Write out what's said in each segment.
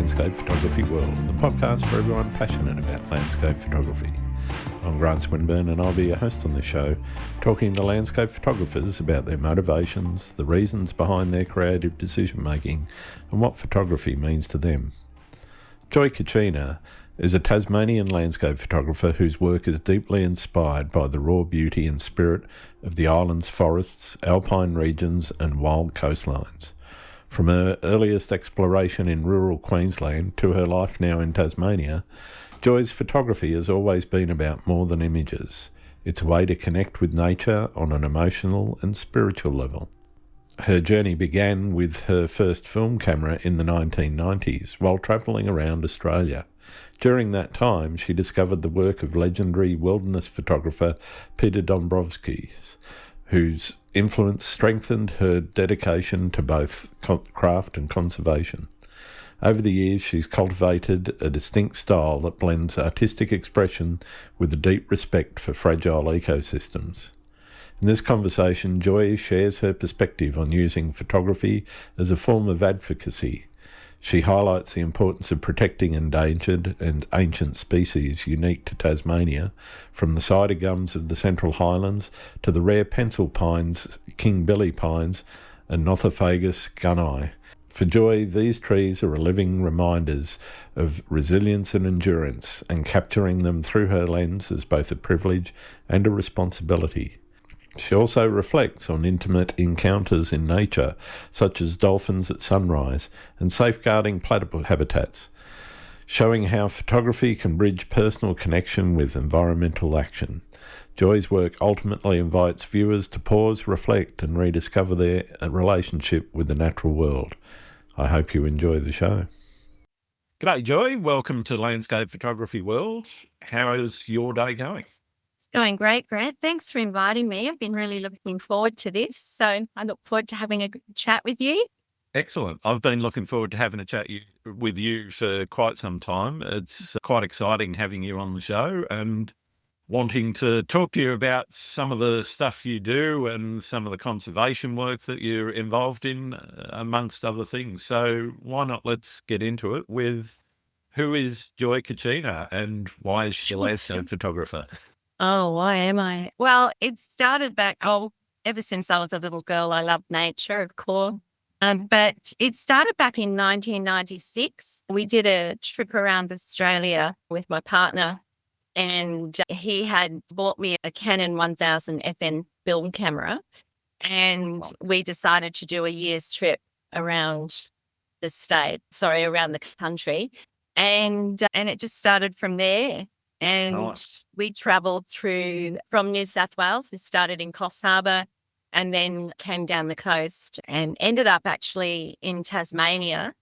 Landscape Photography World, the podcast for everyone passionate about landscape photography. I'm Grant Swinburne and I'll be your host on this show, talking to landscape photographers about their motivations, the reasons behind their creative decision making, and what photography means to them. Joy Kachina is a Tasmanian landscape photographer whose work is deeply inspired by the raw beauty and spirit of the island's forests, alpine regions and wild coastlines. From her earliest exploration in rural Queensland to her life now in Tasmania, Joy's photography has always been about more than images. It's a way to connect with nature on an emotional and spiritual level. Her journey began with her first film camera in the 1990s while travelling around Australia. During that time, she discovered the work of legendary wilderness photographer Peter Dombrovskis, whose influence strengthened her dedication to both craft and conservation. Over the years, she's cultivated a distinct style that blends artistic expression with a deep respect for fragile ecosystems. In this conversation, Joy shares her perspective on using photography as a form of advocacy. She highlights the importance of protecting endangered and ancient species unique to Tasmania, from the cider gums of the Central Highlands to the rare pencil pines, king billy pines, and Nothofagus gunnii. For Joy, these trees are living reminders of resilience and endurance, and capturing them through her lens is both a privilege and a responsibility. She also reflects on intimate encounters in nature, such as dolphins at sunrise and safeguarding platypus habitats, showing how photography can bridge personal connection with environmental action. Joy's work ultimately invites viewers to pause, reflect and rediscover their relationship with the natural world. I hope you enjoy the show. G'day Joy, welcome to Landscape Photography World. How is your day going? Going great, Grant. Thanks for inviting me. I've been really looking forward to this. So I look forward to having a good chat with you. Excellent. I've been looking forward to having a chat with you for quite some time. It's quite exciting having you on the show and wanting to talk to you about some of the stuff you do and some of the conservation work that you're involved in, amongst other things. So why not let's get into it with who is Joy Kachina and why is she a landscape photographer? Oh, why am I? Well, it started back, ever since I was a little girl, I loved nature, of course. But it started back in 1996. We did a trip around Australia with my partner, and he had bought me a Canon 1000 FN film camera, and we decided to do a year's trip around around the country. And it just started from there. And nice. We travelled from New South Wales. We started in Coffs Harbour and then came down the coast and ended up actually in Tasmania.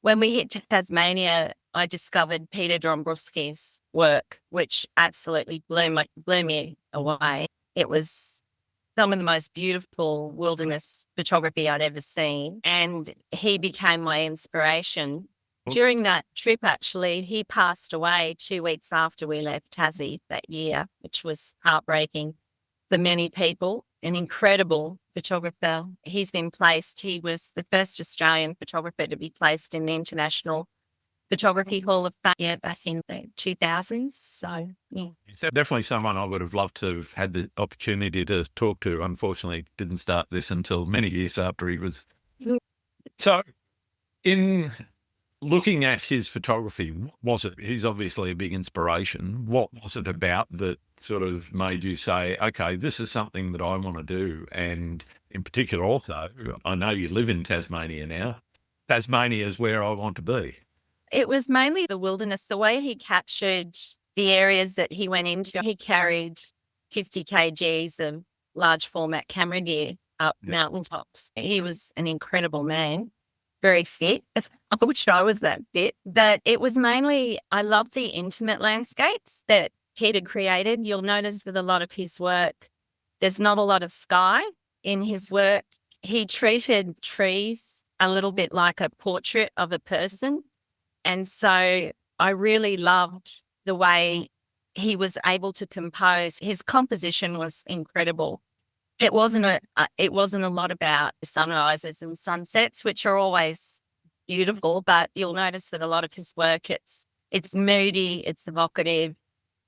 When we hit Tasmania, I discovered Peter Dombrovskis' work, which absolutely blew me away. It was some of the most beautiful wilderness photography I'd ever seen, and he became my inspiration. During that trip, actually, he passed away 2 weeks after we left Tassie that year, which was heartbreaking for many people. An incredible photographer. He was the first Australian photographer to be placed in the International Photography Hall of Fame back in the 2000s. So, yeah. He's definitely someone I would have loved to have had the opportunity to talk to. Unfortunately, didn't start this until many years after he was. So, in looking at his photography, he's obviously a big inspiration. What was it about that sort of made you say, okay, this is something that I want to do? And in particular also, I know you live in Tasmania now. Tasmania is where I want to be. It was mainly the wilderness, the way he captured the areas that he went into. He carried 50 kgs of large format camera gear up mountaintops. He was an incredible man. Very fit. I wish I was that fit. But it was mainly, I love the intimate landscapes that Peter created. You'll notice with a lot of his work, there's not a lot of sky in his work. He treated trees a little bit like a portrait of a person. And so I really loved the way he was able to compose. His composition was incredible. It wasn't a lot about sunrises and sunsets, which are always beautiful, but you'll notice that a lot of his work, it's moody, it's evocative,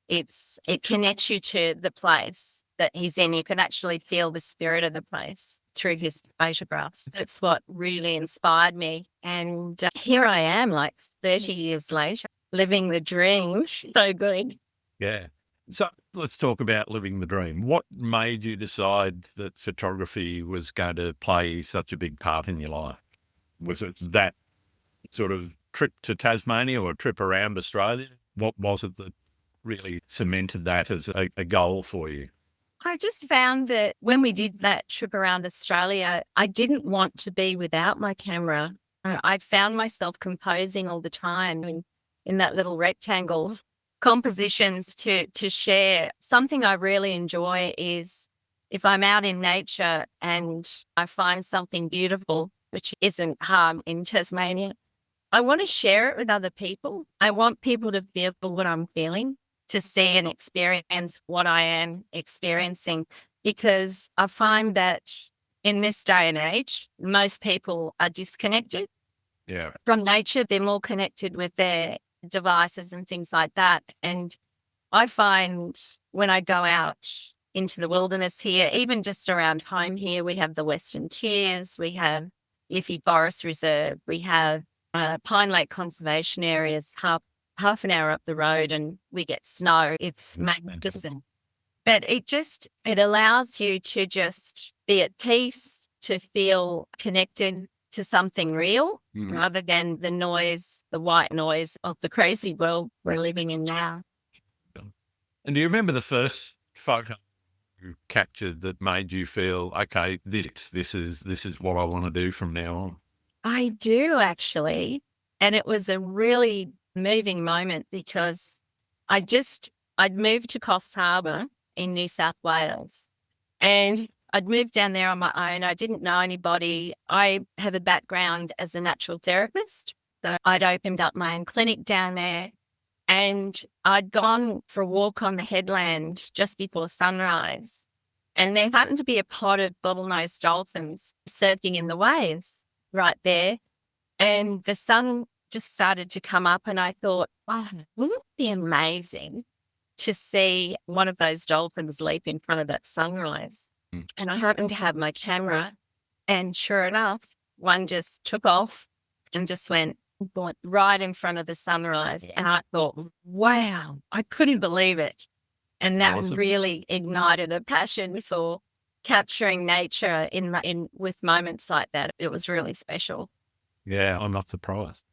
it connects you to the place that he's in. You can actually feel the spirit of the place through his photographs. That's what really inspired me. And here I am, like 30 years later, living the dream. So good. Yeah. So let's talk about living the dream. What made you decide that photography was going to play such a big part in your life? Was it that sort of trip to Tasmania or a trip around Australia? What was it that really cemented that as a goal for you? I just found that when we did that trip around Australia, I didn't want to be without my camera. I found myself composing all the time in that little rectangle compositions to share. Something I really enjoy is if I'm out in nature and I find something beautiful, which isn't in Tasmania, I want to share it with other people. I want people to feel what I'm feeling, to see and experience what I am experiencing, because I find that in this day and age, most people are disconnected from nature. They're more connected with their devices and things like that. And I find when I go out into the wilderness here, even just around home here, we have the Western Tiers, we have Iffy Forest Reserve, we have Pine Lake Conservation Areas, half an hour up the road, and we get snow. It's magnificent. But it allows you to just be at peace, to feel connected to something real rather than the noise, the white noise of the crazy world we're living in now. And do you remember the first photo you captured that made you feel, okay, this is what I want to do from now on? I do, actually. And it was a really moving moment because I'd moved to Coffs Harbour in New South Wales, and I'd moved down there on my own. I didn't know anybody. I have a background as a natural therapist. So I'd opened up my own clinic down there, and I'd gone for a walk on the headland just before sunrise. And there happened to be a pod of bottlenose dolphins surfing in the waves right there. And the sun just started to come up, and I thought, oh, wouldn't it be amazing to see one of those dolphins leap in front of that sunrise? And I happened to have my camera, and sure enough, one just took off and just went right in front of the sunrise. And I thought, wow, I couldn't believe it. And that really ignited a passion for capturing nature with moments like that. It was really special. Yeah, I'm not surprised.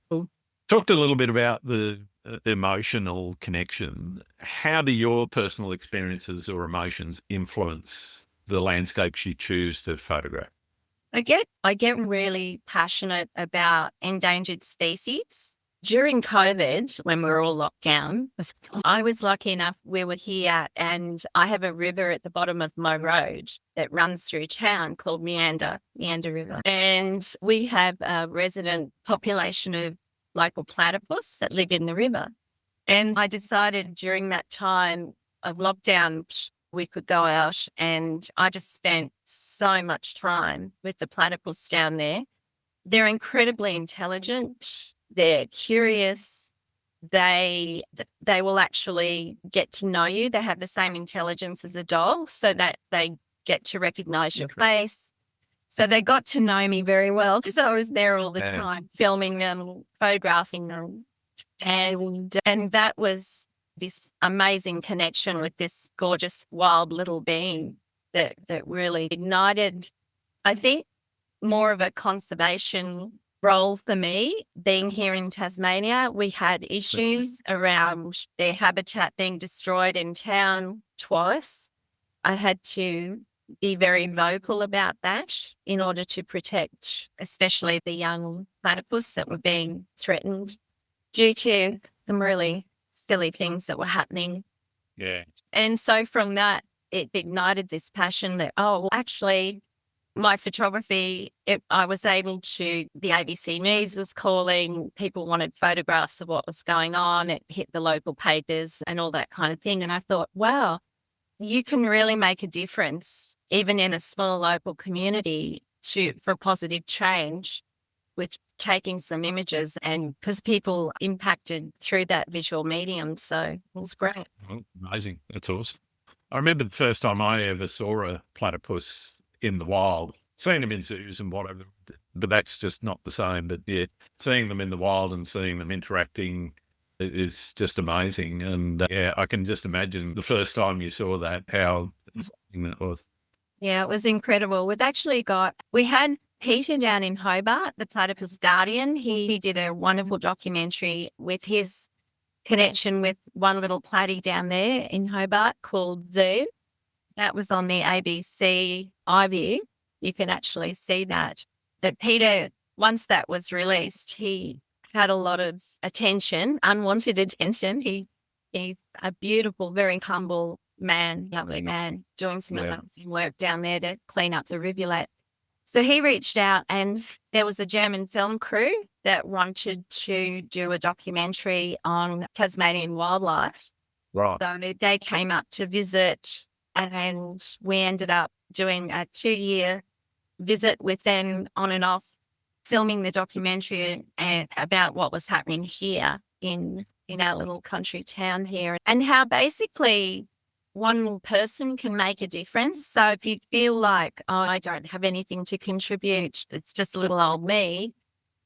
Talked a little bit about the emotional connection. How do your personal experiences or emotions influence the landscapes you choose to photograph? I get really passionate about endangered species. During COVID, when we were all locked down, I was lucky enough, we were here, and I have a river at the bottom of my road that runs through town called Meander River. And we have a resident population of local platypus that live in the river. And I decided during that time of lockdown, we could go out, and I just spent so much time with the platypus down there. They're incredibly intelligent. They're curious. They will actually get to know you. They have the same intelligence as a dog, so that they get to recognize your face. So they got to know me very well because I was there all the time, filming them, photographing them. And that was this amazing connection with this gorgeous wild little being that really ignited, I think, more of a conservation role for me. Being here in Tasmania, we had issues around their habitat being destroyed in town twice. I had to be very vocal about that in order to protect especially the young platypus that were being threatened due to some really silly things that were happening. Yeah. And so from that, it ignited this passion that, actually, my photography, I was able to, the ABC News was calling, people wanted photographs of what was going on. It hit the local papers and all that kind of thing. And I thought, wow, you can really make a difference, even in a small local community, for positive change. with taking some images, and because people impacted through that visual medium. So it was great. Oh, amazing. That's awesome. I remember the first time I ever saw a platypus in the wild, seen them in zoos and whatever, but that's just not the same. But yeah, seeing them in the wild and seeing them interacting is just amazing. And yeah, I can just imagine the first time you saw that, how exciting that was. Yeah, it was incredible. We had Peter down in Hobart, the platypus guardian. He did a wonderful documentary with his connection with one little platy down there in Hobart called Zoo. That was on the ABC iView. You can actually see that. That Peter, once that was released, he had a lot of attention, unwanted attention. He's a beautiful, very humble man, lovely man, doing some amazing work down there to clean up the rivulet. So he reached out, and there was a German film crew that wanted to do a documentary on Tasmanian wildlife. Right. So they came up to visit, and we ended up doing a 2-year visit with them on and off, filming the documentary and about what was happening here in our little country town here, and how basically one person can make a difference. So if you feel like, oh, I don't have anything to contribute, it's just little old me,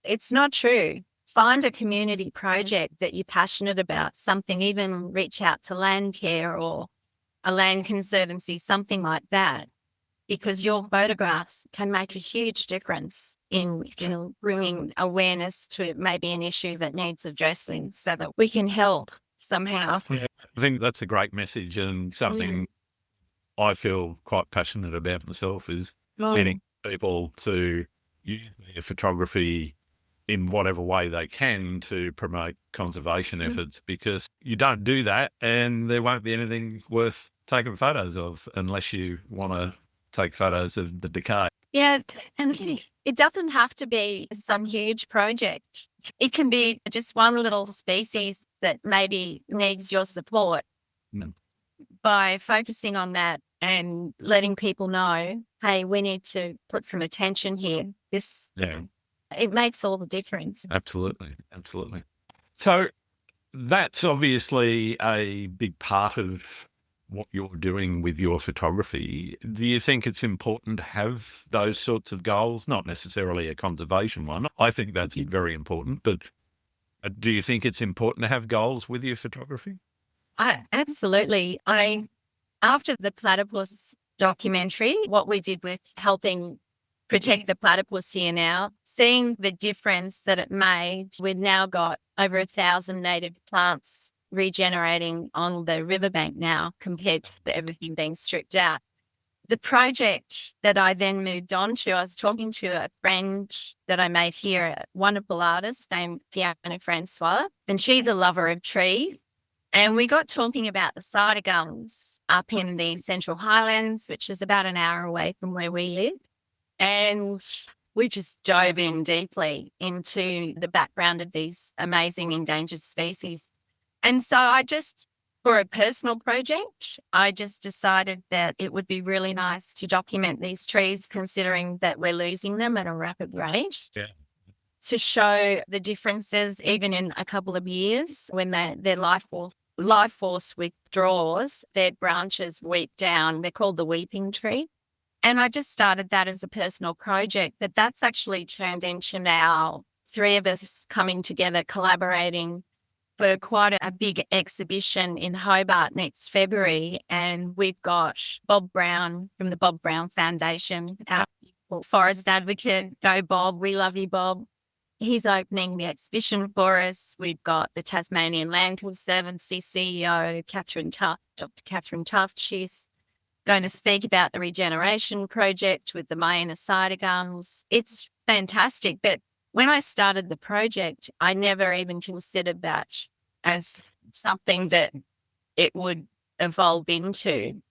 it's not true. Find a community project that you're passionate about, something, even reach out to Land Care or a land conservancy, something like that, because your photographs can make a huge difference in bringing awareness to maybe an issue that needs addressing, so that we can help somehow. Yeah, I think that's a great message, and something I feel quite passionate about myself is getting people to use their photography in whatever way they can to promote conservation efforts, because you don't do that and there won't be anything worth taking photos of unless you want to take photos of the decay. Yeah, and it doesn't have to be some huge project. It can be just one little species that maybe needs your support. By focusing on that and letting people know, hey, we need to put some attention here. It makes all the difference. Absolutely. Absolutely. So that's obviously a big part of what you're doing with your photography. Do you think it's important to have those sorts of goals? Not necessarily a conservation one. I think that's very important, but do you think it's important to have goals with your photography? Absolutely. After the platypus documentary, what we did with helping protect the platypus here now, seeing the difference that it made, we've now got over 1,000 native plants regenerating on the riverbank now compared to everything being stripped out. The project that I then moved on to, I was talking to a friend that I made here, a wonderful artist named Fiona Francois, and she's a lover of trees. And we got talking about the cider gums up in the Central Highlands, which is about an hour away from where we live. And we just dove in deeply into the background of these amazing endangered species. And so for a personal project, I just decided that it would be really nice to document these trees, considering that we're losing them at a rapid rate. Yeah. To show the differences, even in a couple of years, when their life force withdraws, their branches weep down. They're called the weeping tree. And I just started that as a personal project, but that's actually turned into now 3 of us coming together, collaborating for quite a big exhibition in Hobart next February. And we've got Bob Brown from the Bob Brown Foundation, our forest advocate. Go Bob, we love you, Bob. He's opening the exhibition for us. We've got the Tasmanian Land Conservancy CEO, Dr. Catherine Tuft. She's going to speak about the regeneration project with the Maina cider gums. It's fantastic. But when I started the project, I never even considered that as something that it would evolve into.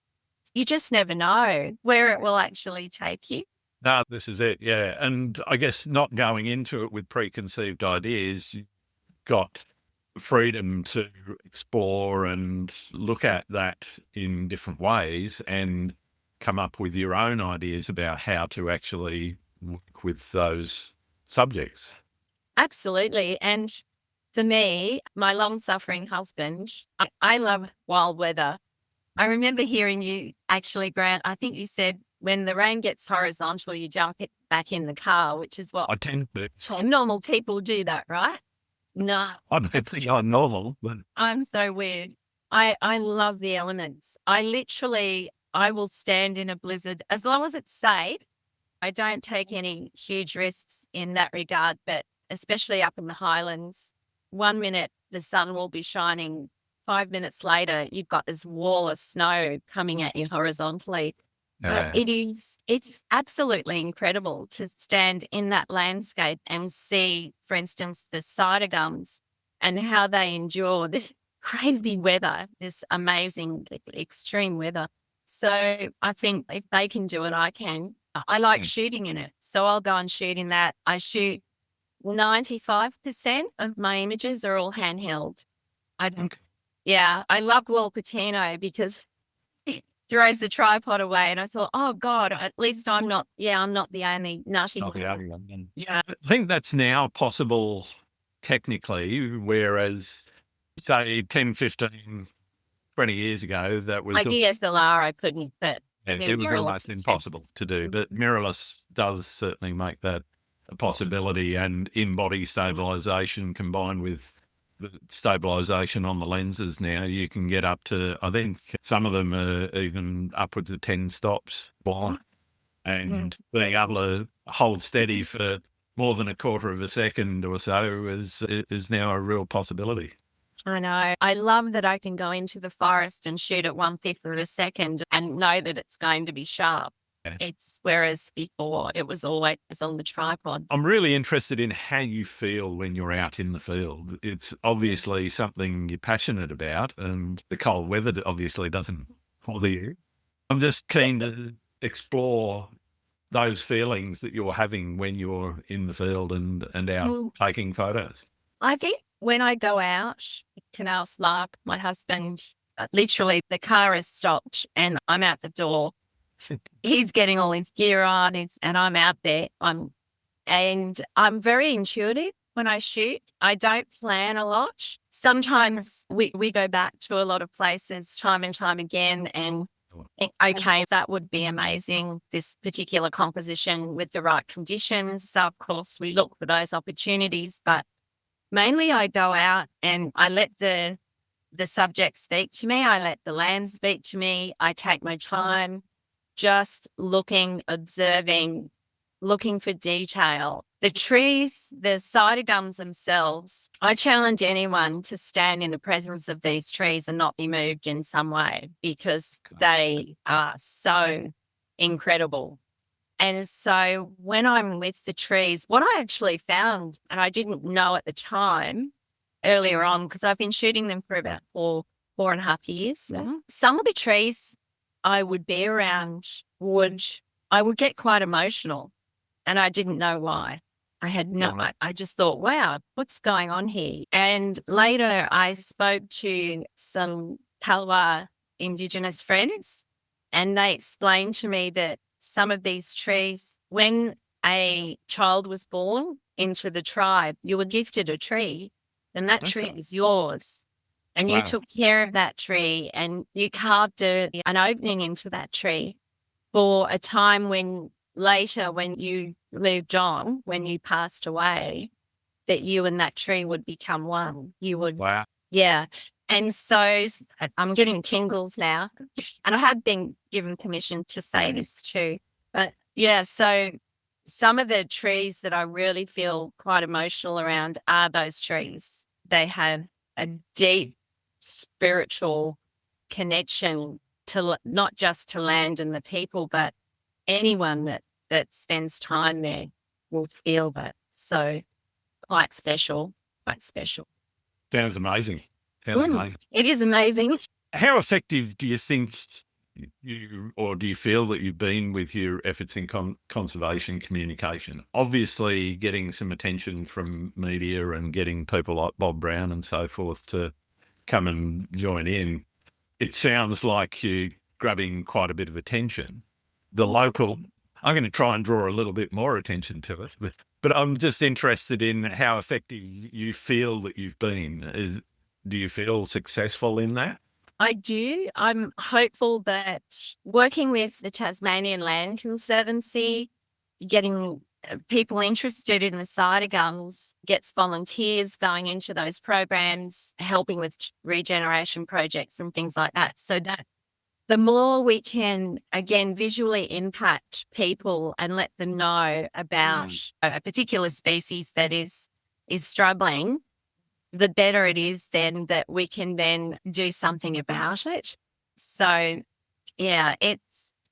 You just never know where it will actually take you. No, this is it. Yeah. And I guess not going into it with preconceived ideas, you've got freedom to explore and look at that in different ways and come up with your own ideas about how to actually work with those subjects. Absolutely. And for me, my long-suffering husband, I love wild weather. I remember hearing you actually, Grant, I think you said when the rain gets horizontal, you jump it back in the car, which is what I tend to. normal people do that, right? No, I don't think I'm normal, but I'm so weird. I love the elements. I will stand in a blizzard as long as it's safe. I don't take any huge risks in that regard, but especially up in the Highlands, 1 minute the sun will be shining. 5 minutes later, you've got this wall of snow coming at you horizontally. But it's absolutely incredible to stand in that landscape and see, for instance, the cider gums and how they endure this crazy weather, this amazing extreme weather. So I think if they can do it, I can. I like shooting in it. So I'll go and shoot in that. I shoot 95% of my images are all handheld. I loved Will Patino because he throws the tripod away and I thought, oh God, at least I'm not the only nutty. not the only one. Yeah, I think that's now possible technically, whereas say 10, 15, 20 years ago, that was My DSLR, I couldn't, but it was almost impossible to do. But mirrorless does certainly make that a possibility, and in-body stabilisation combined with the stabilisation on the lenses now, you can get up to, I think some of them are even upwards of 10 stops by, and being able to hold steady for more than a quarter of a second or so is now a real possibility. I know. I love that I can go into the forest and shoot at 1/5 of a second and know that it's going to be sharp. Whereas before it was always on the tripod. I'm really interested in how you feel when you're out in the field. It's obviously something you're passionate about, and the cold weather obviously doesn't bother you. I'm just keen to explore those feelings that you're having when you're in the field and out taking photos. I think when I go out, Canal Slark, my husband, literally the car is stopped and I'm out the door. He's getting all his gear on and I'm out there. I'm very intuitive when I shoot. I don't plan a lot. Sometimes we go back to a lot of places time and time again and think, okay, that would be amazing, this particular composition with the right conditions. So, of course, we look for those opportunities. But mainly I go out and I let the subject speak to me. I let the land speak to me. I take my time just looking, observing, looking for detail. The trees, the cider gums themselves, I challenge anyone to stand in the presence of these trees and not be moved in some way because they are so incredible. And so when I'm with the trees, what I actually found, and I didn't know at the time earlier on, because I've been shooting them for about 4.5 years. Some of the trees I would be around I would get quite emotional and I didn't know why. I just thought, wow, what's going on here? And later I spoke to some Kalwa Indigenous friends and they explained to me that some of these trees, when a child was born into the tribe, you were gifted a tree and that tree is yours. And you took care of that tree and you carved an opening into that tree for a time when later, when you lived on, when you passed away, that you and that tree would become one. You would. Wow. Yeah. And so I'm getting tingles now. And I have been given permission to say this too. But yeah, so some of the trees that I really feel quite emotional around are those trees. They have a deep spiritual connection to not just to land and the people, but anyone that spends time there will feel that. So quite special. Sounds amazing. Amazing. It is amazing. How effective do you think do you feel that you've been with your efforts in conservation communication? Obviously getting some attention from media and getting people like Bob Brown and so forth to come and join in. It sounds like you're grabbing quite a bit of attention. The local, I'm going to try and draw a little bit more attention to it, but But I'm just interested in how effective you feel that you've been. Do you feel successful in that? I do. I'm hopeful that working with the Tasmanian Land Conservancy, getting people interested in the cider gums, gets volunteers going into those programs, helping with regeneration projects and things like that. So that the more we can, again, visually impact people and let them know about a particular species that is struggling, the better it is then that we can then do something about it. So, yeah,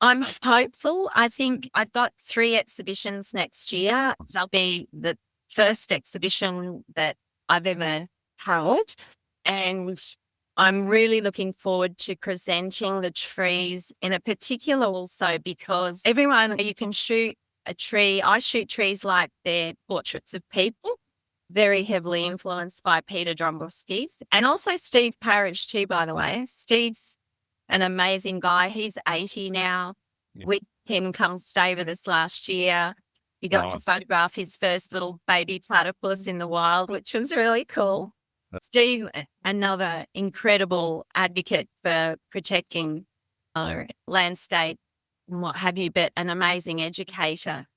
I'm hopeful. I think I've got 3 exhibitions next year. They'll be the first exhibition that I've ever held. And I'm really looking forward to presenting the trees in a particular also because everyone, you can shoot a tree. I shoot trees like they're portraits of people, very heavily influenced by Peter Dombrovskis and also Steve Parrish too, by the way. Steve's an amazing guy. He's 80 now. Yeah. With him come stay with us last year. He got to photograph his first little baby platypus in the wild, which was really cool. Steve, another incredible advocate for protecting our landscape and what have you, but an amazing educator.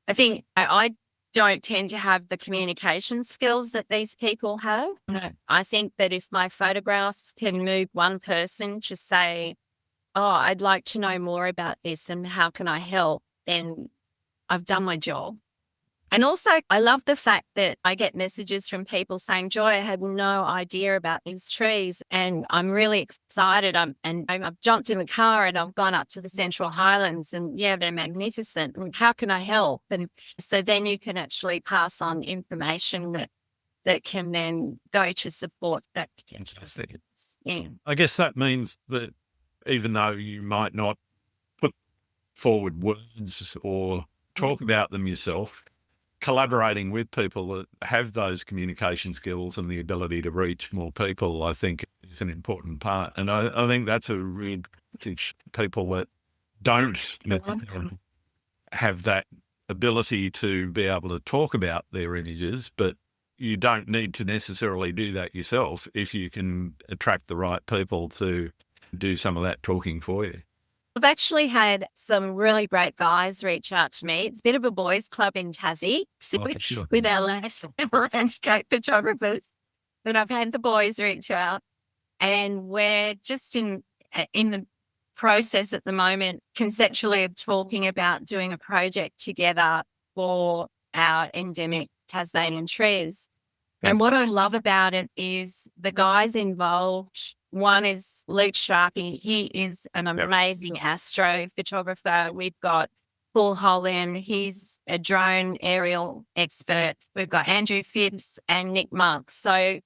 I think I don't tend to have the communication skills that these people have. No. I think that if my photographs can move one person to say, oh, I'd like to know more about this and how can I help, then I've done my job. And also, I love the fact that I get messages from people saying, Joy, I had no idea about these trees and I'm really excited. I've jumped in the car and I've gone up to the Central Highlands and yeah, they're magnificent. And how can I help? And so then you can actually pass on information that can then go to support that. Fantastic. Yeah. I guess that means that even though you might not put forward words or talk about them yourself, collaborating with people that have those communication skills and the ability to reach more people, I think is an important part. And I think that's a real advantage. People that don't have that ability to be able to talk about their images, but you don't need to necessarily do that yourself if you can attract the right people to do some of that talking for you. I've actually had some really great guys reach out to me. It's a bit of a boys' club in Tassie with our landscape photographers. But I've had the boys reach out and we're just in the process at the moment, conceptually of talking about doing a project together for our endemic Tasmanian trees. And what I love about it is the guys involved. One is Luke Sharkey. He is an amazing astro photographer. We've got Paul Holland. He's a drone aerial expert. We've got Andrew Phipps and Nick Monk. So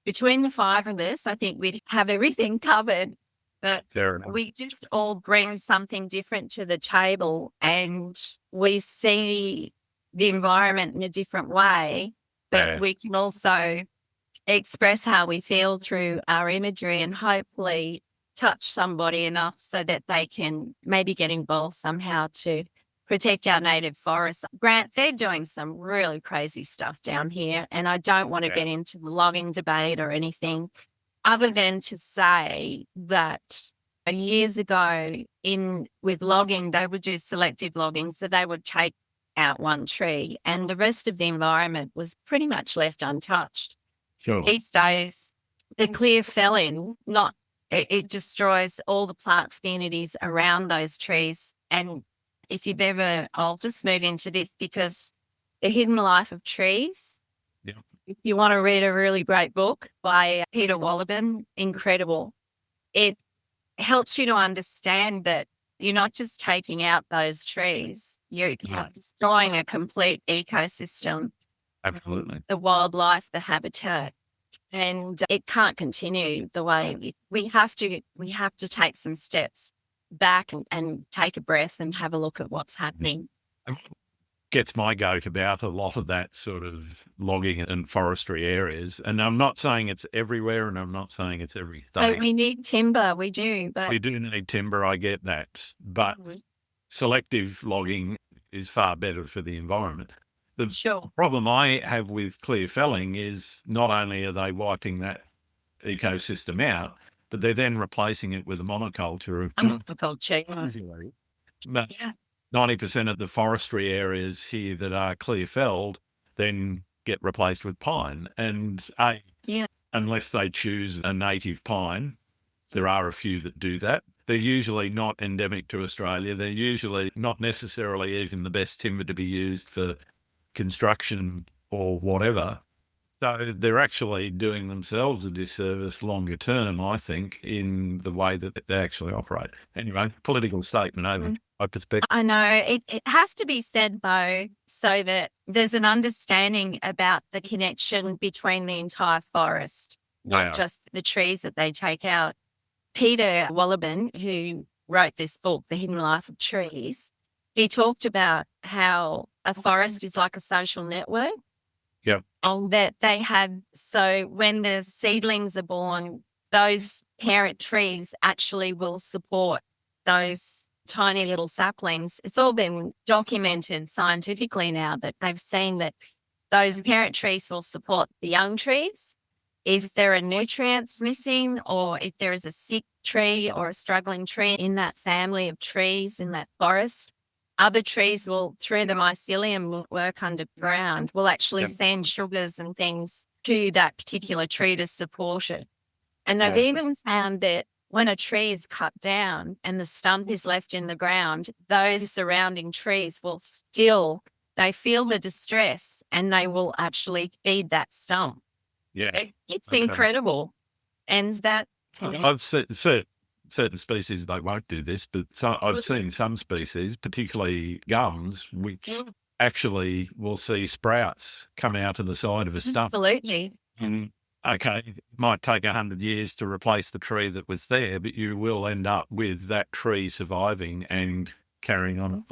between the 5 of us, I think we'd have everything covered. But we just all bring something different to the table and we see the environment in a different way. But we can also express how we feel through our imagery and hopefully touch somebody enough so that they can maybe get involved somehow to protect our native forests. Grant, they're doing some really crazy stuff down here, and I don't want to get into the logging debate or anything other than to say that years ago with logging, they would do selective logging, so they would take out one tree and the rest of the environment was pretty much left untouched. Sure. These days, the clear felling, it destroys all the plant communities around those trees. And if you've ever, I'll just move into this because The Hidden Life of Trees. Yeah. If you want to read a really great book by Peter Dombrovskis, incredible. It helps you to understand that you're not just taking out those trees, you're destroying a complete ecosystem. Absolutely. The wildlife, the habitat. And it can't continue the way we have to take some steps back and take a breath and have a look at what's happening. Gets my goat about a lot of that sort of logging and forestry areas. And I'm not saying it's everywhere and I'm not saying it's every state. But we need timber, we do. But we do need timber, I get that. But selective logging is far better for the environment. The Sure. problem I have with clear felling is not only are they wiping that ecosystem out, but they're then replacing it with a monoculture of Agriculture. But Yeah. 90% of the forestry areas here that are clear felled then get replaced with pine. And Yeah. unless they choose a native pine, there are a few that do that. They're usually not endemic to Australia. They're usually not necessarily even the best timber to be used for construction or whatever. So they're actually doing themselves a disservice longer term, I think, in the way that they actually operate. Anyway, political statement over my perspective. I know it has to be said, though, so that there's an understanding about the connection between the entire forest, not just the trees that they take out. Peter Dombrovskis, who wrote this book, The Hidden Life of Trees, he talked about how a forest is like a social network. Yep. That they have. So when the seedlings are born, those parent trees actually will support those tiny little saplings. It's all been documented scientifically now that they've seen that those parent trees will support the young trees. If there are nutrients missing, or if there is a sick tree or a struggling tree in that family of trees in that forest, other trees will, through the mycelium work underground, will actually send sugars and things to that particular tree to support it. And they've even found that when a tree is cut down and the stump is left in the ground, those surrounding trees will still, they feel the distress and they will actually feed that stump. Yeah. It's incredible. And that... I've seen certain species, they won't do this, but I've seen some species, particularly gums, which actually will see sprouts come out of the side of a stump. Absolutely. And okay, it might take 100 years to replace the tree that was there, but you will end up with that tree surviving and carrying on.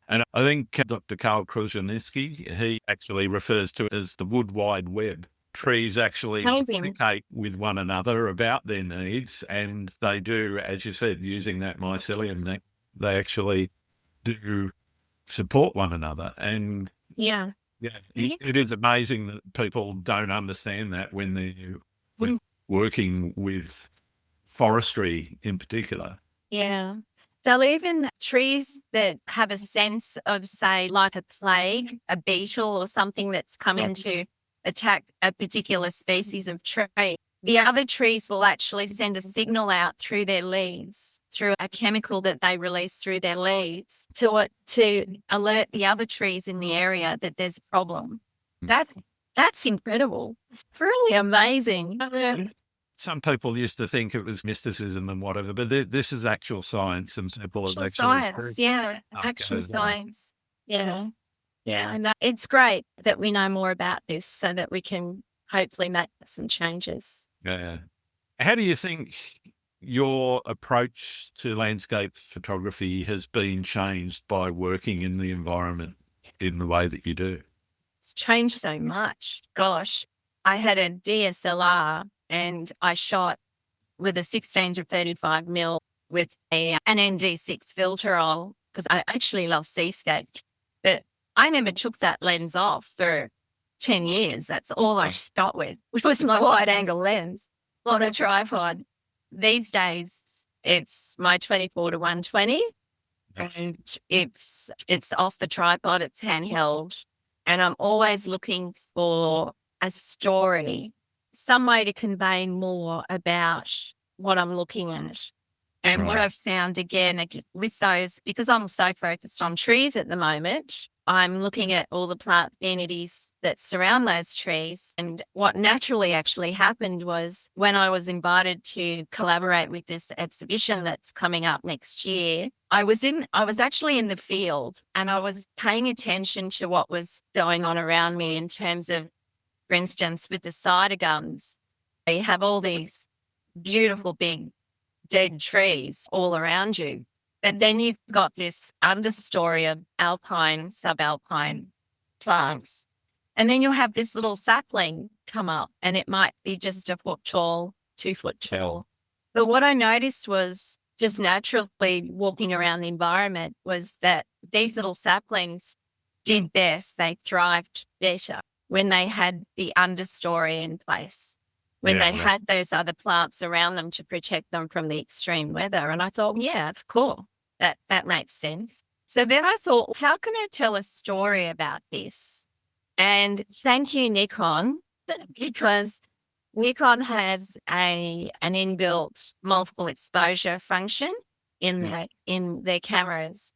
And I think Dr. Karl Kruszelnicki, he actually refers to it as the wood wide web. Trees actually communicate with one another about their needs, and they do, as you said, using that mycelium net, they actually do support one another. And it is amazing that people don't understand that when they're working with forestry in particular. Yeah. They'll even trees that have a sense of, say, like a plague, a beetle or something that's coming to attack a particular species of tree. The other trees will actually send a signal out through their leaves, through a chemical that they release through their leaves to alert the other trees in the area that there's a problem. That's incredible. It's really amazing. Some people used to think it was mysticism and whatever, but this is actual science, and people have actually science, actual science. Yeah, and it's great that we know more about this so that we can hopefully make some changes. Yeah. How do you think your approach to landscape photography has been changed by working in the environment in the way that you do? It's changed so much. Gosh, I had a DSLR and I shot with a 16 to 35 mil with an ND6 filter on because I actually love seascape. But I never took that lens off for 10 years. That's all I shot with, which was my wide angle lens on a tripod. These days, it's my 24 to 120 and it's off the tripod, it's handheld. And I'm always looking for a story, some way to convey more about what I'm looking at. And what I've found again with those, because I'm so focused on trees at the moment, I'm looking at all the plant communities that surround those trees. And what naturally actually happened was when I was invited to collaborate with this exhibition that's coming up next year, I was actually in the field and I was paying attention to what was going on around me in terms of, for instance, with the cider gums, you have all these beautiful big dead trees all around you. But then you've got this understory of alpine, subalpine plants. And then you'll have this little sapling come up and it might be just a foot tall, 2 foot tall. But what I noticed was just naturally walking around the environment was that these little saplings did best, they thrived better when they had the understory in place, when they had those other plants around them to protect them from the extreme weather. And I thought, yeah, of course, that makes sense. So then I thought, how can I tell a story about this? And thank you, Nikon, because Nikon has an inbuilt multiple exposure function in their cameras.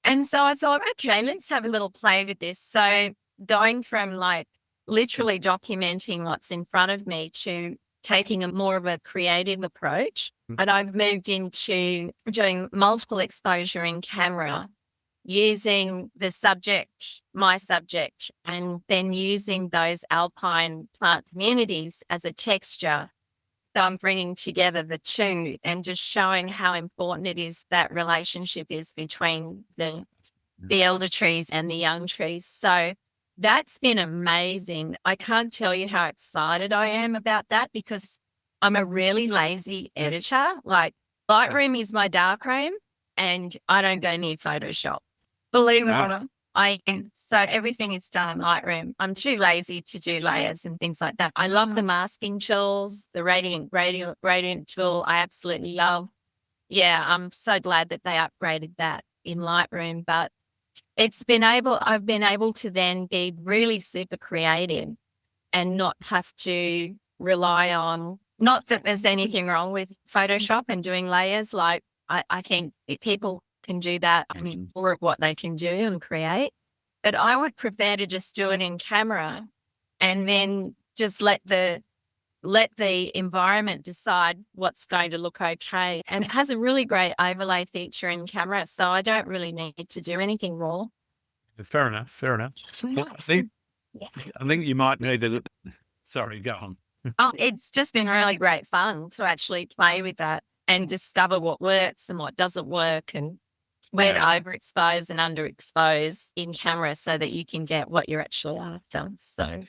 And so I thought, okay, let's have a little play with this. So going from like literally documenting what's in front of me to taking a more of a creative approach. And I've moved into doing multiple exposure in camera, using the subject, my subject, and then using those alpine plant communities as a texture. So I'm bringing together the two and just showing how important it is that relationship is between the elder trees and the young trees. So that's been amazing. I can't tell you how excited I am about that because I'm a really lazy editor. Like Lightroom is my darkroom and I don't go near Photoshop. Believe it or not. So everything is done in Lightroom. I'm too lazy to do layers and things like that. I love the masking tools, the radiant tool. I absolutely love. Yeah, I'm so glad that they upgraded that in Lightroom. But I've been able to then be really super creative and not have to rely on, not that there's anything wrong with Photoshop and doing layers. Like I think people can do that. I mean, more of what they can do and create. But I would prefer to just do it in camera and then just let the environment decide what's going to look okay. And it has a really great overlay feature in camera, so I don't really need to do anything raw. Fair enough. I think you might need to. Sorry, go on. It's just been really great fun to actually play with that and discover what works and what doesn't work and where to overexpose and underexpose in camera so that you can get what you're actually after. So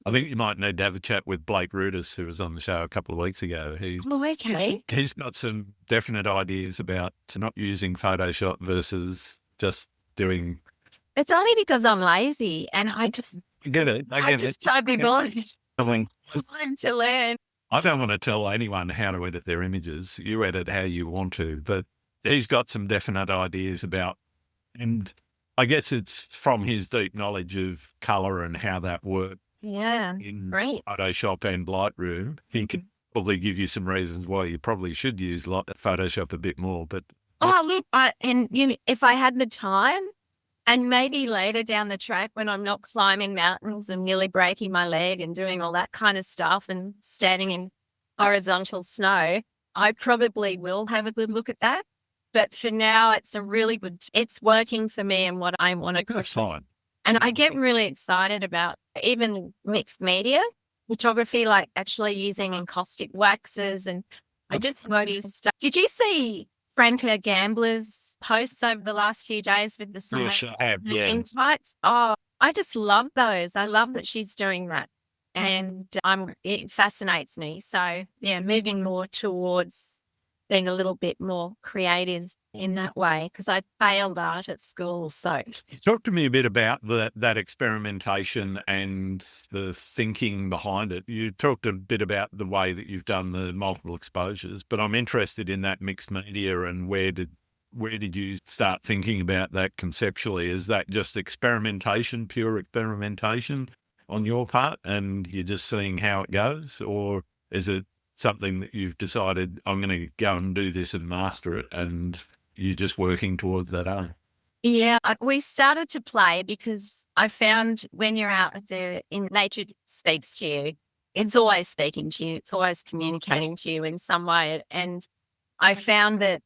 I think you might need to have a chat with Blake Rudis, who was on the show a couple of weeks ago. He's got some definite ideas about not using Photoshop versus just doing. It's only because I'm lazy and I just get it. I just can't be bothered. I want to learn. I don't want to tell anyone how to edit their images. You edit how you want to, but he's got some definite ideas about, and I guess it's from his deep knowledge of colour and how that works. Yeah, in great. Photoshop and Lightroom. He could probably give you some reasons why you probably should use Photoshop a bit more. But look, if I had the time, and maybe later down the track when I'm not climbing mountains and nearly breaking my leg and doing all that kind of stuff and standing in horizontal snow, I probably will have a good look at that. But for now, it's working for me and what I want to. That's fine. And I get really excited about even mixed media photography, like actually using encaustic waxes. And I just noticed, did you see Franca Gambler's posts over the last few days with the insights? Oh, I just love those. I love that she's doing that. And it fascinates me. So yeah, moving more towards being a little bit more creative in that way because I failed art at school. So talk to me a bit about that experimentation and the thinking behind it. You talked a bit about the way that you've done the multiple exposures, but I'm interested in that mixed media and where did you start thinking about that conceptually? Is that just experimentation, pure experimentation on your part, and you're just seeing how it goes, or is it something that you've decided, I'm going to go and do this and master it, and you're just working towards that aim? Yeah, we started to play because I found when you're out there in nature speaks to you, it's always speaking to you. It's always communicating to you in some way. And I found that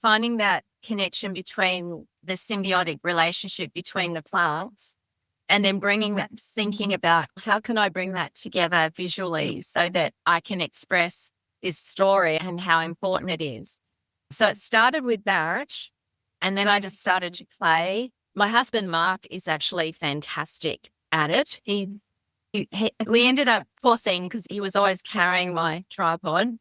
finding that connection between the symbiotic relationship between the plants and then bringing that, thinking about how can I bring that together visually so that I can express this story and how important it is. So it started with that, and then I just started to play. My husband, Mark, is actually fantastic at it. We ended up, poor thing, because he was always carrying my tripod.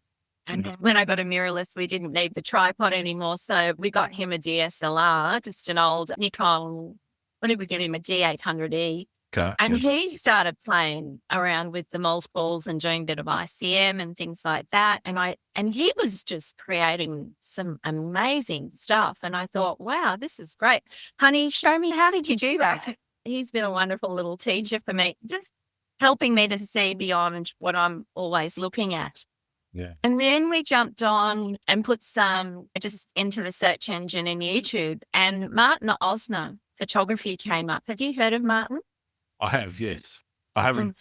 And when I got a mirrorless, we didn't need the tripod anymore. So we got him a DSLR, just an old Nikon when did we get him? A D800E. Okay. And he started playing around with the multiples and doing a bit of ICM and things like that. And he was just creating some amazing stuff. And I thought, wow, this is great. Honey, show me, how did you do that? He's been a wonderful little teacher for me, just helping me to see beyond what I'm always looking at. Yeah. And then we jumped on and put some just into the search engine in YouTube, and Martin Osner photography came up. Have you heard of Martin? I have, yes. I haven't.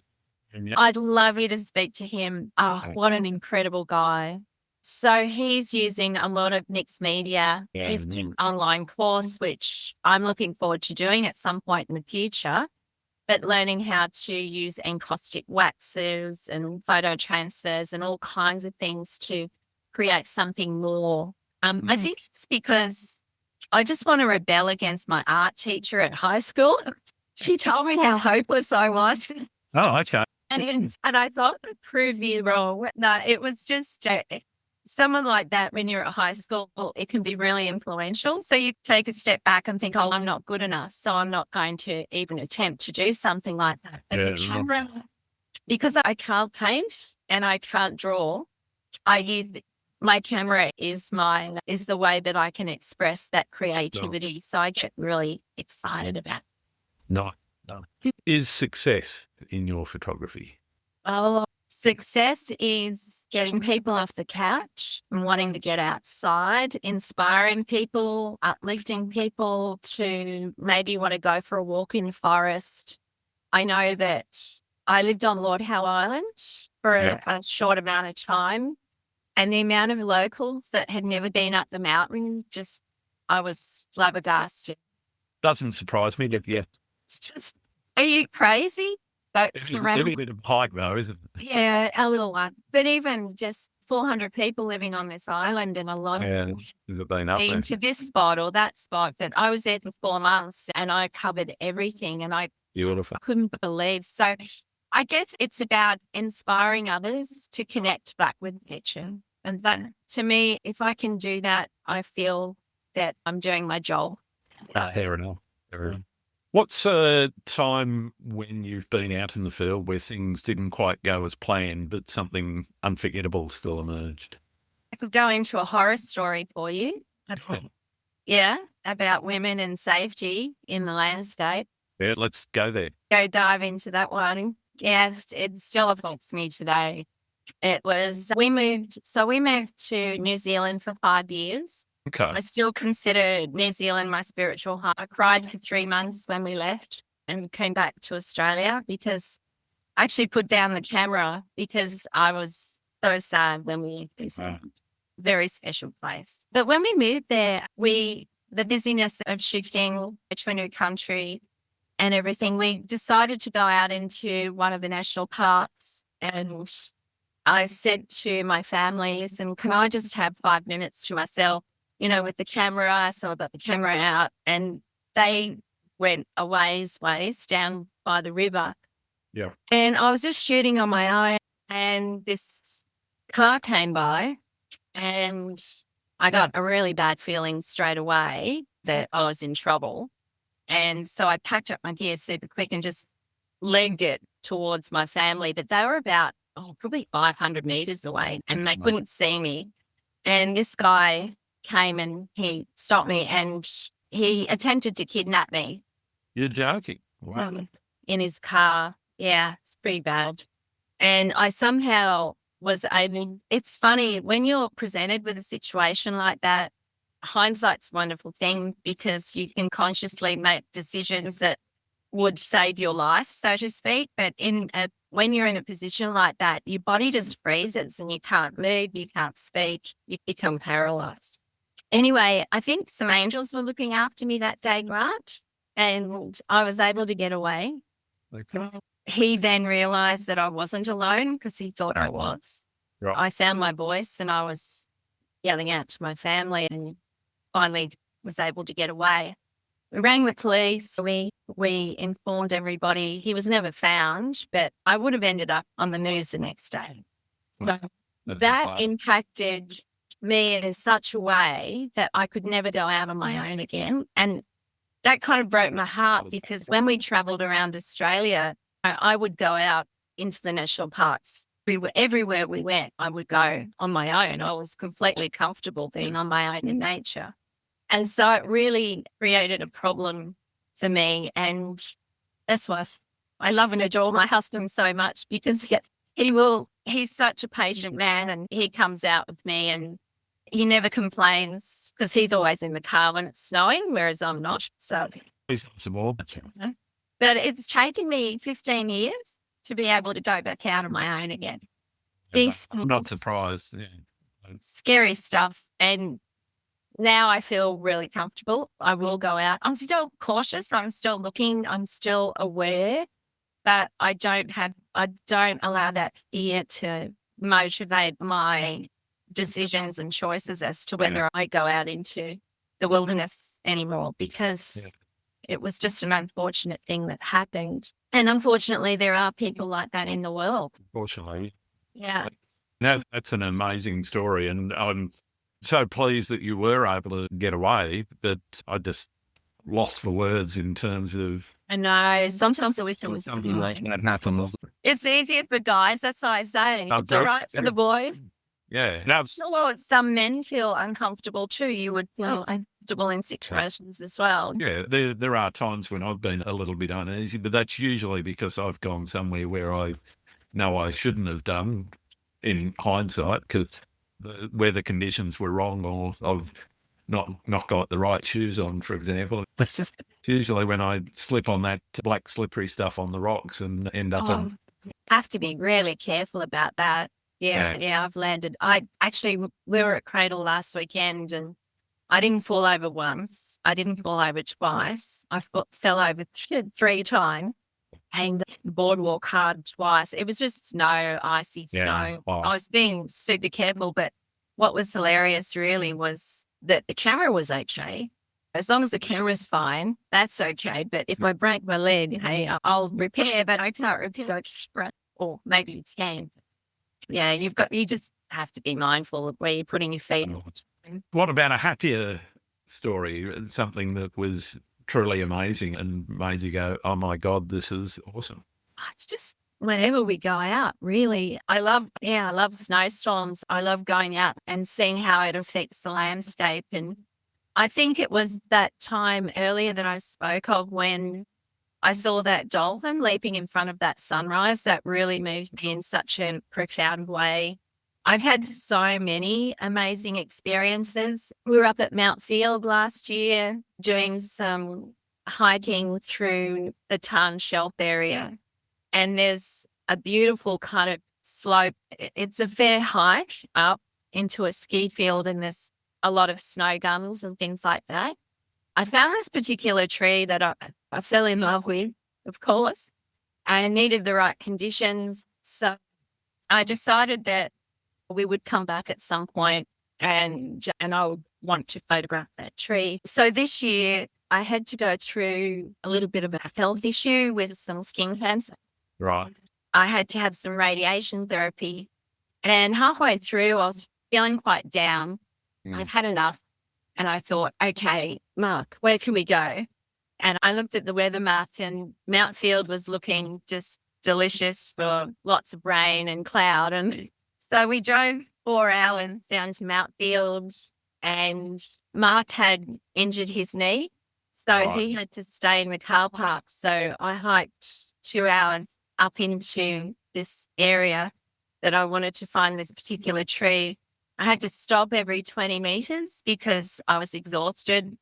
I'd love you to speak to him. Oh, what an incredible guy. So he's using a lot of mixed media. He's an online course, which I'm looking forward to doing at some point in the future, but learning how to use encaustic waxes and photo transfers and all kinds of things to create something more. I think it's because I just want to rebel against my art teacher at high school. She told me how hopeless I was. Oh, okay. And I thought, prove you wrong. No, it was just someone like that when you're at high school, it can be really influential. So you take a step back and think, oh, I'm not good enough, so I'm not going to even attempt to do something like that. But the camera, because I can't paint and I can't draw, I use my camera is the way that I can express that creativity. So I get really excited about it. No. Is success in your photography? Well, success is getting people off the couch and wanting to get outside, inspiring people, uplifting people to maybe want to go for a walk in the forest. I know that I lived on Lord Howe Island for a short amount of time, and the amount of locals that had never been up the mountain, I was flabbergasted. Doesn't surprise me. Yeah. Are you crazy? It's a bit of hike though, isn't it? Yeah, a little one. But even just 400 people living on this island, and a lot of people been up there to this spot or that spot. But I was there for 4 months and I covered everything, and I couldn't believe. So I guess it's about inspiring others to connect back with nature. And that, to me, if I can do that, I feel that I'm doing my job. Fair enough. What's a time when you've been out in the field where things didn't quite go as planned, but something unforgettable still emerged? I could go into a horror story for you. Yeah, about women and safety in the landscape. Yeah, let's go there. Go dive into that one. Yes, it still affects me today. We moved to New Zealand for 5 years. Okay. I still consider New Zealand my spiritual home. I cried for 3 months when we left and came back to Australia, because I actually put down the camera because I was so sad when we left. Very special place. But when we moved there, the busyness of shifting to a new country and everything, we decided to go out into one of the national parks, and I said to my family, listen, can I just have 5 minutes to myself? With the camera. So I got the camera out, and they went a ways down by the river. Yeah. And I was just shooting on my own, and this car came by, and I got a really bad feeling straight away that I was in trouble. And so I packed up my gear super quick and just legged it towards my family. But they were about, probably 500 meters away, and they couldn't see me. And this guy came and he stopped me, and he attempted to kidnap me. You're joking. Wow. In his car. Yeah, it's pretty bad. And I somehow was able, it's funny, when you're presented with a situation like that, hindsight's a wonderful thing, because you can consciously make decisions that would save your life, so to speak. But when you're in a position like that, your body just freezes and you can't move, you can't speak, you become paralyzed. Anyway, I think some angels were looking after me that day, Grant, and I was able to get away. Okay. He then realized that I wasn't alone, because he thought I was. Right. I found my voice and I was yelling out to my family, and finally was able to get away. We rang the police. We informed everybody. He was never found, but I would have ended up on the news the next day. So that impacted me in such a way that I could never go out on my own again. And that kind of broke my heart, because when we travelled around Australia, I would go out into the national parks. Everywhere we went, I would go on my own. I was completely comfortable being on my own in nature. And so it really created a problem for me. And that's why I love and adore my husband so much, because he's such a patient man, and he comes out with me and he never complains, because he's always in the car when it's snowing, whereas I'm not. So, but it's taken me 15 years to be able to go back out on my own again. I'm not surprised. Yeah. Scary stuff. And now I feel really comfortable. I will go out. I'm still cautious. I'm still looking. I'm still aware, but I don't allow that fear to motivate my decisions and choices as to whether I go out into the wilderness anymore, because it was just an unfortunate thing that happened. And unfortunately, there are people like that in the world. Unfortunately. Yeah. Now, that's an amazing story. And I'm so pleased that you were able to get away, but I just lost for words in terms of... I know. Sometimes we feel something like that happens. it's easier for guys. That's why I say it's all right for the boys. Yeah. No, Sure, some men feel uncomfortable too. You would feel uncomfortable in situations as well. yeah, there are times when I've been a little bit uneasy, but that's usually because I've gone somewhere where I know I shouldn't have done in hindsight, because the weather conditions were wrong, or I've not got the right shoes on, for example. Usually when I slip on that black slippery stuff on the rocks and end up on... Have to be really careful about that. Yeah, I've landed. We were at Cradle last weekend, and I didn't fall over once. I didn't fall over twice. I fell over 3 times, and the boardwalk hard twice. It was just snow, icy snow. Wow. I was being super careful, but what was hilarious really was that the camera was okay. As long as the camera's fine, that's okay. But if I break my leg, hey, I'll repair, but I can't repair, or maybe it's can. Yeah, you just have to be mindful of where you're putting your feet. What about a happier story, something that was truly amazing and made you go, oh my God, this is awesome? It's just whenever we go out, really. I love snowstorms. I love going out and seeing how it affects the landscape. And I think it was that time earlier that I spoke of when I saw that dolphin leaping in front of that sunrise that really moved me in such a profound way. I've had so many amazing experiences. We were up at Mount Field last year doing some hiking through the Tarn Shelf area. And there's a beautiful kind of slope. It's a fair hike up into a ski field, and there's a lot of snow gums and things like that. I found this particular tree that I fell in love with, of course. I needed the right conditions. So I decided that we would come back at some point and I would want to photograph that tree. So this year I had to go through a little bit of a health issue with some skin cancer. Right. I had to have some radiation therapy. And halfway through, I was feeling quite down. I've had enough. And I thought, okay, Mark, where can we go? And I looked at the weather map, and Mount Field was looking just delicious for lots of rain and cloud. And so we drove 4 hours down to Mount Field, and Mark had injured his knee. So he had to stay in the car park. So I hiked 2 hours up into this area that I wanted to find this particular tree. I had to stop every 20 meters because I was exhausted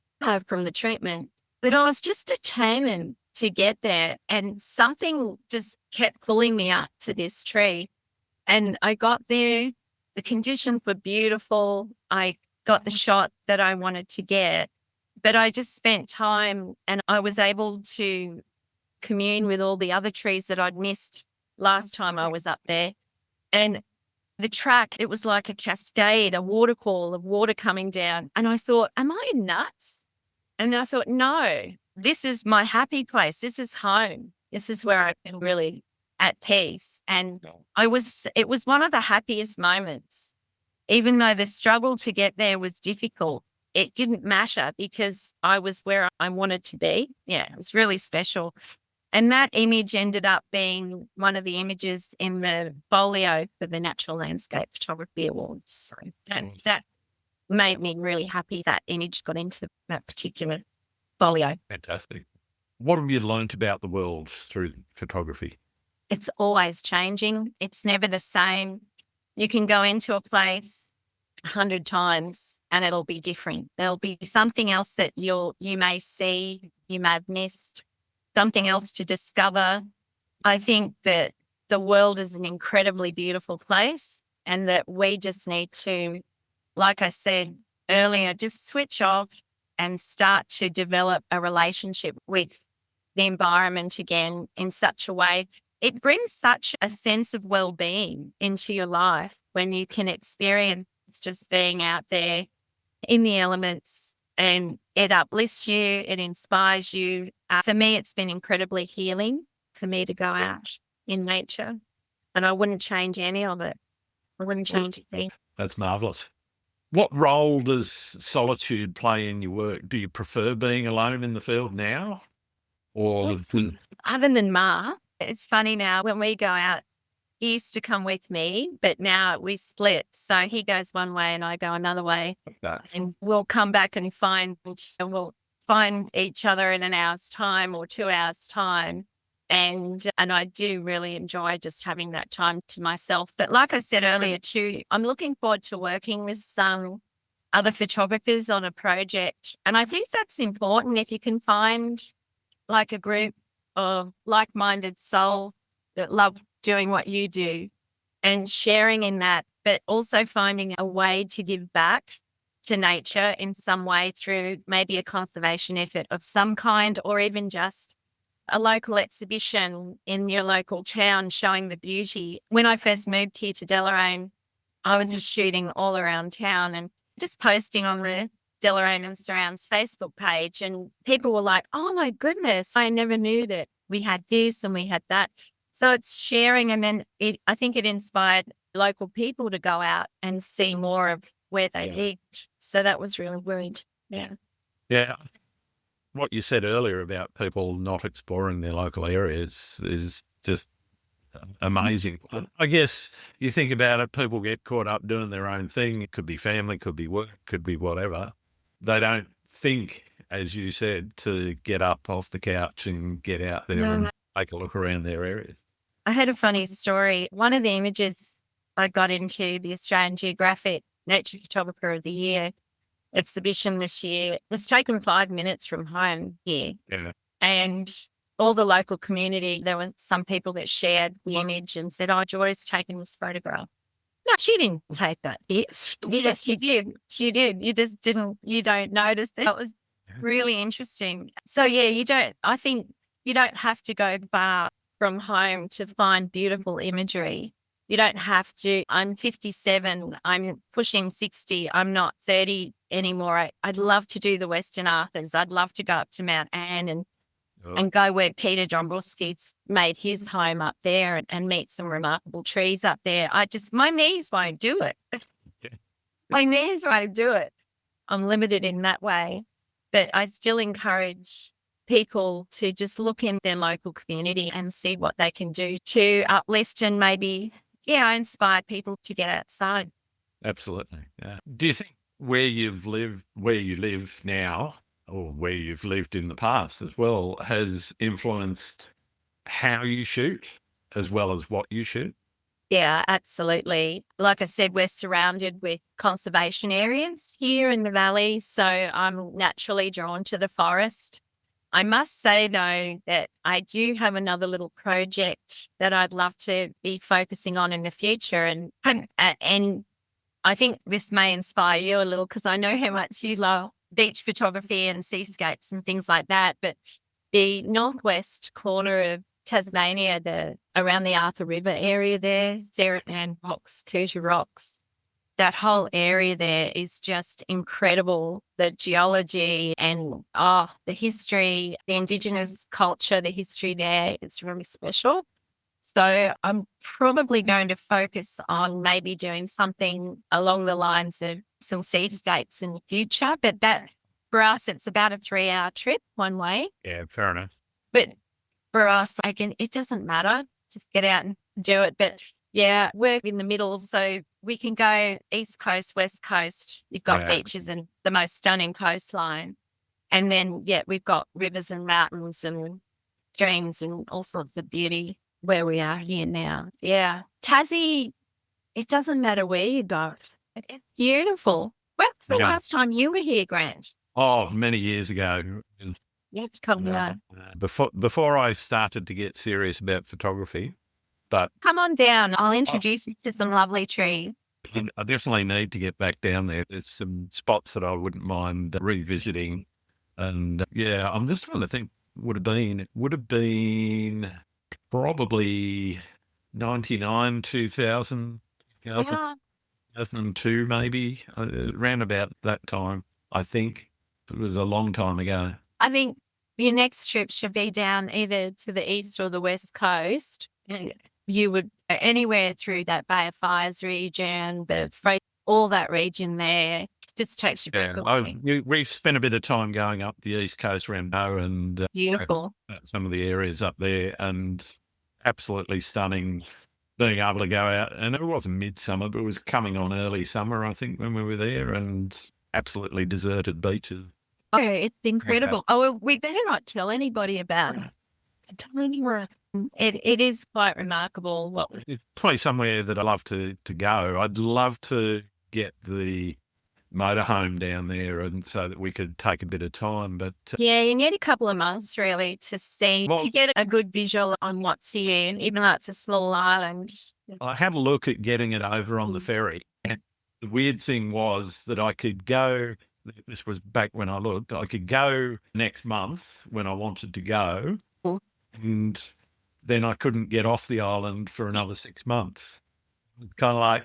from the treatment. But I was just determined to get there, and something just kept pulling me up to this tree. And I got there. The conditions were beautiful. I got the shot that I wanted to get. But I just spent time, and I was able to commune with all the other trees that I'd missed last time I was up there. And the track, it was like a cascade, a waterfall of water coming down. And I thought, am I nuts? And I thought, no, this is my happy place. This is home. This is where I feel really at peace. And it was one of the happiest moments. Even though the struggle to get there was difficult, it didn't matter because I was where I wanted to be. Yeah, it was really special. And that image ended up being one of the images in the folio for the Natural Landscape Photography Awards. So that made me really happy that image got into that particular folio. Fantastic. What have you learnt about the world through photography? It's always changing. It's never the same. You can go into a place 100 times and it'll be different. There'll be something else that you may see, you may have missed, something else to discover. I think that the world is an incredibly beautiful place and that we just need to, like I said earlier, just switch off and start to develop a relationship with the environment again in such a way. It brings such a sense of well-being into your life when you can experience just being out there in the elements, and it uplifts you, it inspires you. For me, it's been incredibly healing for me to go out in nature, and I wouldn't change any of it. I wouldn't change it. That's marvellous. What role does solitude play in your work? Do you prefer being alone in the field now? Or other than Ma, it's funny now when we go out, he used to come with me, but now we split. So he goes one way and I go another way. And we'll come back and we'll find each other in an hour's time or 2 hours' time. And I do really enjoy just having that time to myself. But like I said earlier too, I'm looking forward to working with some other photographers on a project. And I think that's important if you can find like a group of like-minded souls that love doing what you do and sharing in that, but also finding a way to give back to nature in some way through maybe a conservation effort of some kind, or even just a local exhibition in your local town showing the beauty. When I first moved here to Deloraine, I was just shooting all around town and just posting on the Deloraine and Surrounds Facebook page, and people were like, oh my goodness, I never knew that we had this and we had that. So it's sharing, and then I think it inspired local people to go out and see more of where they lived. So that was really good. Yeah. Yeah. What you said earlier about people not exploring their local areas is just amazing. I guess you think about it, people get caught up doing their own thing. It could be family, could be work, could be whatever. They don't think, as you said, to get up off the couch and get out there and take a look around their areas. I had a funny story. One of the images I got into the Australian Geographic Nature Photographer of the Year exhibition this year was taken 5 minutes from home here. Yeah. And all the local community, there were some people that shared the image and said, oh, Joy's taken this photograph. No, she didn't take that. Yes, you did. You did. You just didn't, you don't notice. That was really interesting. So yeah, I think you don't have to go far from home to find beautiful imagery. You don't have to. I'm 57. I'm pushing 60. I'm not 30 anymore. I'd love to do the Western Arthurs. I'd love to go up to Mount Anne and go where Peter Dombrovskis made his home up there and meet some remarkable trees up there. My knees won't do it. My knees won't do it. I'm limited in that way. But I still encourage people to just look in their local community and see what they can do to uplift and maybe, inspire people to get outside. Absolutely. Yeah. Do you think where you live now, or where you've lived in the past as well, has influenced how you shoot as well as what you shoot? Yeah, absolutely. Like I said, we're surrounded with conservation areas here in the valley, so I'm naturally drawn to the forest. I must say, though, that I do have another little project that I'd love to be focusing on in the future. And I think this may inspire you a little because I know how much you love beach photography and seascapes and things like that. But the northwest corner of Tasmania, around the Arthur River area there, Seratan Rocks, Cooter Rocks, that whole area there is just incredible. The geology and the history, the Indigenous culture, the history there, it's really special. So I'm probably going to focus on maybe doing something along the lines of some seascapes in the future. But that, for us, it's about a 3-hour trip one way. Yeah, fair enough. But for us, again, it doesn't matter. Just get out and do it. But yeah, we're in the middle, so we can go East Coast, West Coast. You've got beaches and the most stunning coastline. And then, we've got rivers and mountains and streams and all sorts of beauty where we are here now. Yeah. Tassie, it doesn't matter where you go. It's beautiful. When was the last time you were here, Grant? Oh, many years ago. You have to come down. Before I started to get serious about photography, but come on down. I'll introduce you to some lovely trees. I definitely need to get back down there. There's some spots that I wouldn't mind revisiting. And I'm just trying to think, it would have been probably 99, 2000, 2002 maybe, around about that time. I think it was a long time ago. I think your next trip should be down either to the east or the west coast. You would anywhere through that Bay of Fires region, all that region there. Just takes you back. We've spent a bit of time going up the east coast around Noah and beautiful. Some of the areas up there, and absolutely stunning. Being able to go out, and it wasn't midsummer, but it was coming on early summer, I think, when we were there, and absolutely deserted beaches. Oh, it's incredible. Oh, well, we better not tell anybody about it. Tell anyone. It is quite remarkable. It's probably somewhere that I'd love to go. I'd love to get the motorhome down there, and so that we could take a bit of time. But you need a couple of months really to get a good visual on what's here, even though it's a small island. I had a look at getting it over on the ferry, and the weird thing was that I could go. This was back when I looked. I could go next month when I wanted to go, and then I couldn't get off the island for another 6 months. Kind of like,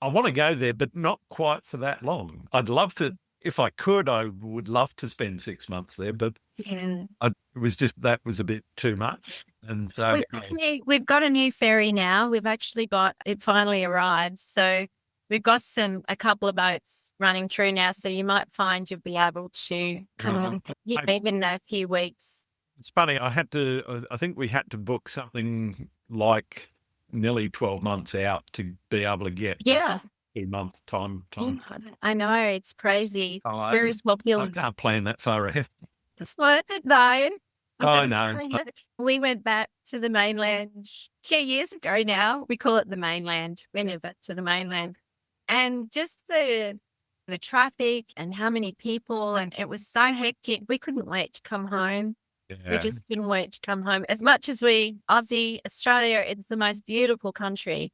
I want to go there, but not quite for that long. I'd love to, if I could, I would love to spend 6 months there, but that was a bit too much. And so we've got a new ferry now. We've actually it finally arrived. So we've got a couple of boats running through now. So you might find you'll be able to come on even in a few weeks. It's funny. I think we had to book something like nearly 12 months out to be able to get 2 month time. I know, it's crazy. It's very popular. I can't plan that far ahead. That's what I did. Oh, no. We went back to the mainland 2 years ago now. We call it the mainland. We moved back to the mainland. And just the traffic and how many people, and it was so hectic. We couldn't wait to come home. We just couldn't wait to come home. As much as Australia, it's the most beautiful country.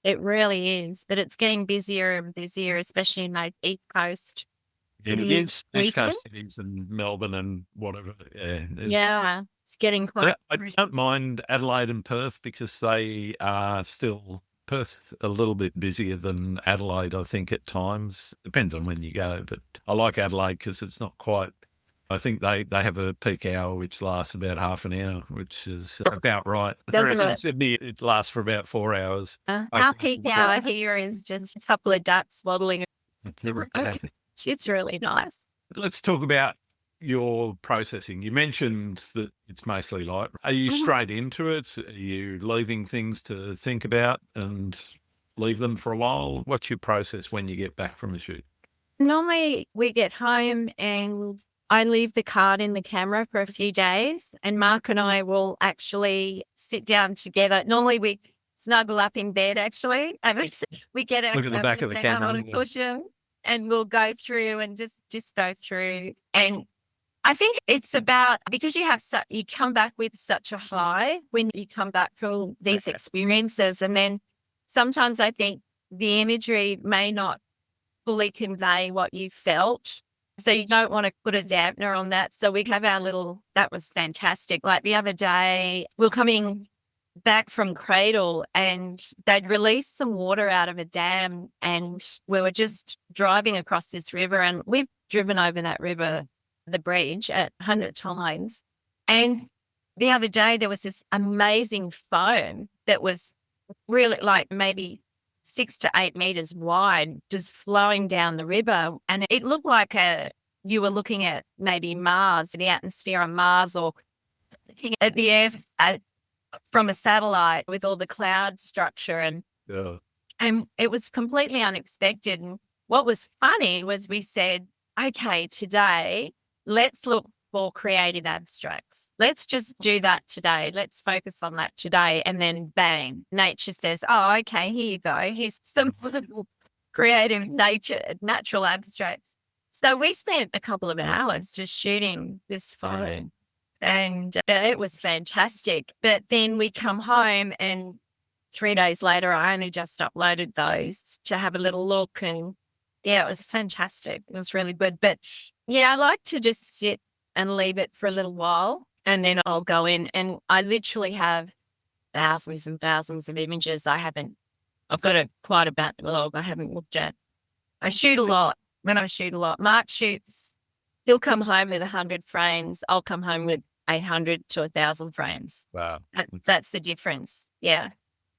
It really is. But it's getting busier and busier, especially in the East Coast. It is. East Coast cities and Melbourne and whatever. Yeah, it's getting quite... I don't mind Adelaide and Perth because they are still... Perth a little bit busier than Adelaide, I think, at times. Depends on when you go. But I like Adelaide because it's not quite... I think they have a peak hour which lasts about half an hour, which is about right. Whereas in Sydney, it lasts for about 4 hours. Our peak hour here is just a couple of ducks waddling. It's really nice. Let's talk about your processing. You mentioned that it's mostly light. Are you straight into it? Are you leaving things to think about and leave them for a while? What's your process when you get back from the shoot? Normally, we get home and I leave the card in the camera for a few days, and Mark and I will actually sit down together. Normally we snuggle up in bed, actually. We get look at the back of the camera on a cushion, and we'll go through and just go through. And I think it's about, because you come back with such a high when you come back from these experiences, and then sometimes I think the imagery may not fully convey what you felt. So you don't want to put a dampener on that. So we have that was fantastic. Like the other day, we're coming back from Cradle and they'd released some water out of a dam, and we were just driving across this river, and we've driven over that river, the bridge, 100 times. And the other day there was this amazing foam that was really like maybe 6 to 8 meters wide, just flowing down the river. And it looked like you were looking at maybe Mars, the atmosphere on Mars, or looking at the Earth from a satellite with all the cloud structure. And it was completely unexpected. And what was funny was we said, okay, today, let's look for creative abstracts. Let's just do that today. Let's focus on that today. And then bang, nature says, oh, okay, here you go. Here's some creative natural abstracts. So we spent a couple of hours just shooting this photo, and it was fantastic. But then we come home, and 3 days later, I only just uploaded those to have a little look. And yeah, it was fantastic. It was really good. But yeah, I like to just sit and leave it for a little while, and then I'll go in, and I literally have thousands and thousands of images. I've got quite a backlog I haven't looked at. I shoot a lot. When I shoot a lot, Mark shoots, he'll come home with 100 frames. I'll come home with 800 to 1,000 frames. Wow. That's the difference. Yeah.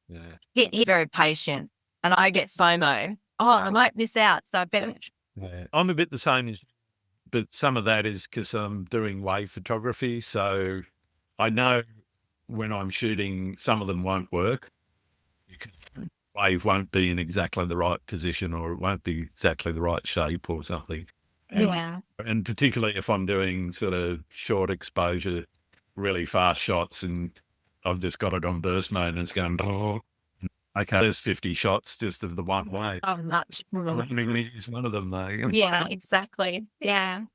Yeah. He's very patient, and I get FOMO. Oh, I might miss out, so I better. Yeah. I'm a bit the same as, but some of that is because I'm doing wave photography. So I know when I'm shooting, some of them won't work. Wave won't be in exactly the right position, or it won't be exactly the right shape or something. Yeah. And particularly if I'm doing sort of short exposure, really fast shots, and I've just got it on burst mode and it's going, okay, there's 50 shots just of the one way. Oh, much. I'm only going to use one of them though. Yeah, exactly. Yeah.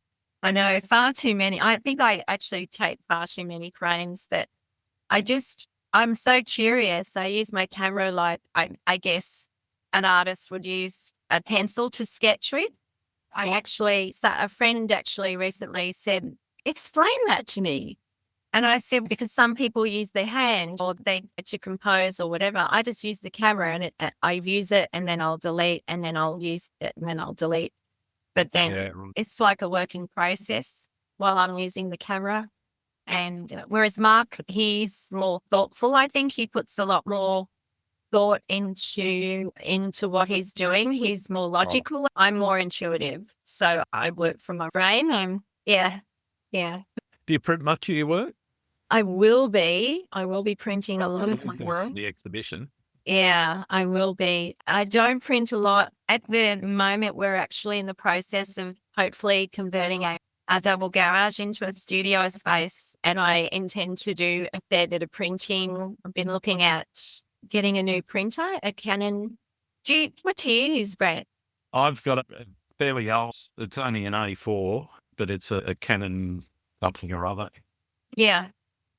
I know, far too many. I think I actually take far too many frames that I'm so curious. I use my camera like I guess an artist would use a pencil to sketch with. A friend actually recently said, explain that to me. And I said, because some people use their hand or to compose or whatever. I just use the camera, and I use it, and then I'll delete, and then I'll use it, and then I'll delete. But then it's like a working process while I'm using the camera. And whereas Mark, he's more thoughtful. I think he puts a lot more thought into what he's doing. He's more logical. I'm more intuitive. So I work from my brain. Yeah. Do you print much of your work? I will be printing a lot of my work. The exhibition. Yeah, I will be. I don't print a lot. At the moment, we're actually in the process of hopefully converting a double garage into a studio space, and I intend to do a fair bit of printing. I've been looking at getting a new printer, a Canon. What do you use, Brett? I've got a fairly old, it's only an A4, but it's a Canon something or other. Yeah.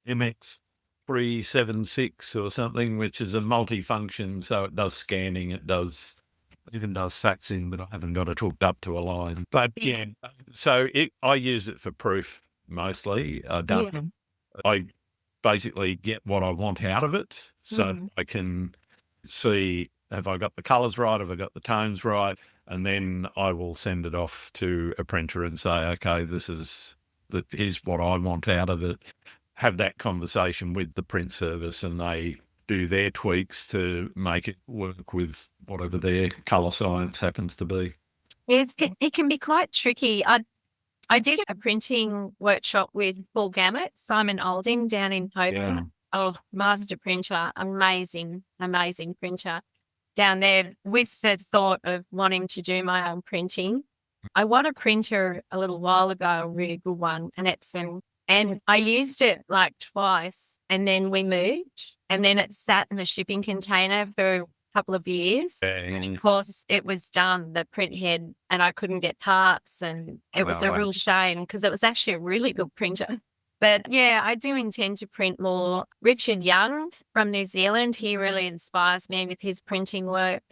MX 376 or something, which is a multi-function, so it does scanning, it even does faxing, but I haven't got it hooked up to a line. But yeah, so I use it for proof mostly. I basically get what I want out of it, so I can see, have I got the colours right, have I got the tones right, and then I will send it off to a printer and say, okay, here's what I want out of it. Have that conversation with the print service, and they do their tweaks to make it work with whatever their colour science happens to be. It can be quite tricky. I did a printing workshop with Paul Gammett, Simon Olding down in Hobart. Yeah. Oh, master printer, amazing printer down there, with the thought of wanting to do my own printing. I won a printer a little while ago, a really good one, and I used it like twice, and then we moved, and then it sat in the shipping container for a couple of years. And of course, it was done, the print head, and I couldn't get parts, and it was a real shame because it was actually a really good printer. But yeah, I do intend to print more. Richard Young from New Zealand, he really inspires me with his printing work.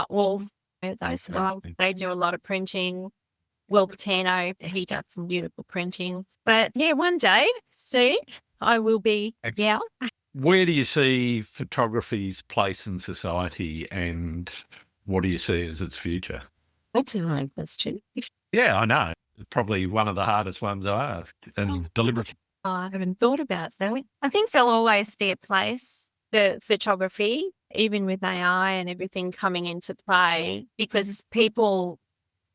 All those guys, they do a lot of printing. Will Patino, he does some beautiful printing. But yeah, one day soon I will be. Yeah. Where do you see photography's place in society, and what do you see as its future? That's a hard question. Yeah, I know. It's probably one of the hardest ones I asked, and deliberate. I haven't thought about that. I think there'll always be a place the photography, even with AI and everything coming into play, because people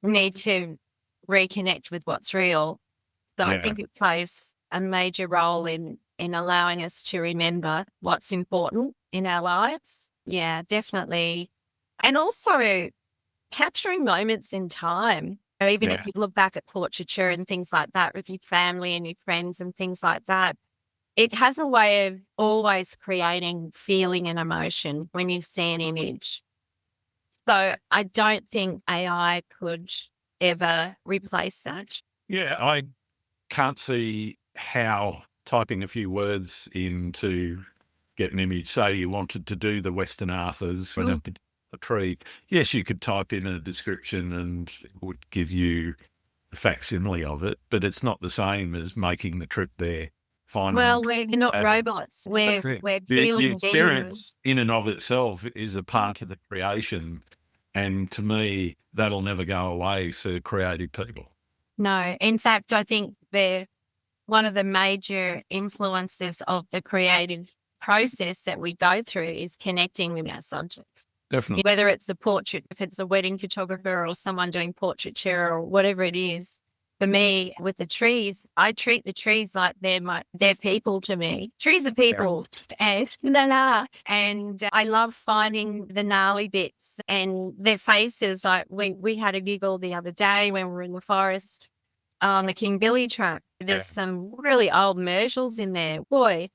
need to reconnect with what's real. So I Yeah. think it plays a major role in allowing us to remember what's important in our lives. Yeah, definitely. And also capturing moments in time. Or even if Yeah. you look back at portraiture and things like that with your family and your friends and things like that, it has a way of always creating feeling and emotion when you see an image. So I don't think AI could ever replace that. Yeah. I can't see how typing a few words in to get an image, say you wanted to do the Western Arthurs and a tree. Yes, you could type in a description and it would give you a facsimile of it, but it's not the same as making the trip there. Finding Well, we're not robots. We're the feeling beings. experience in and of itself is a part of the creation. And to me, that'll never go away for creative people. No, in fact, I think they're one of the major influences of the creative process that we go through is connecting with our subjects. Definitely. Whether it's a portrait, if it's a wedding photographer or someone doing portraiture or whatever it is. For me, with the trees, I treat the trees like they're people to me. Trees are people, and and I love finding the gnarly bits and their faces. Like we had a giggle the other day when we were in the forest on the King Billy track. There's some really old myrtles in there. Boy,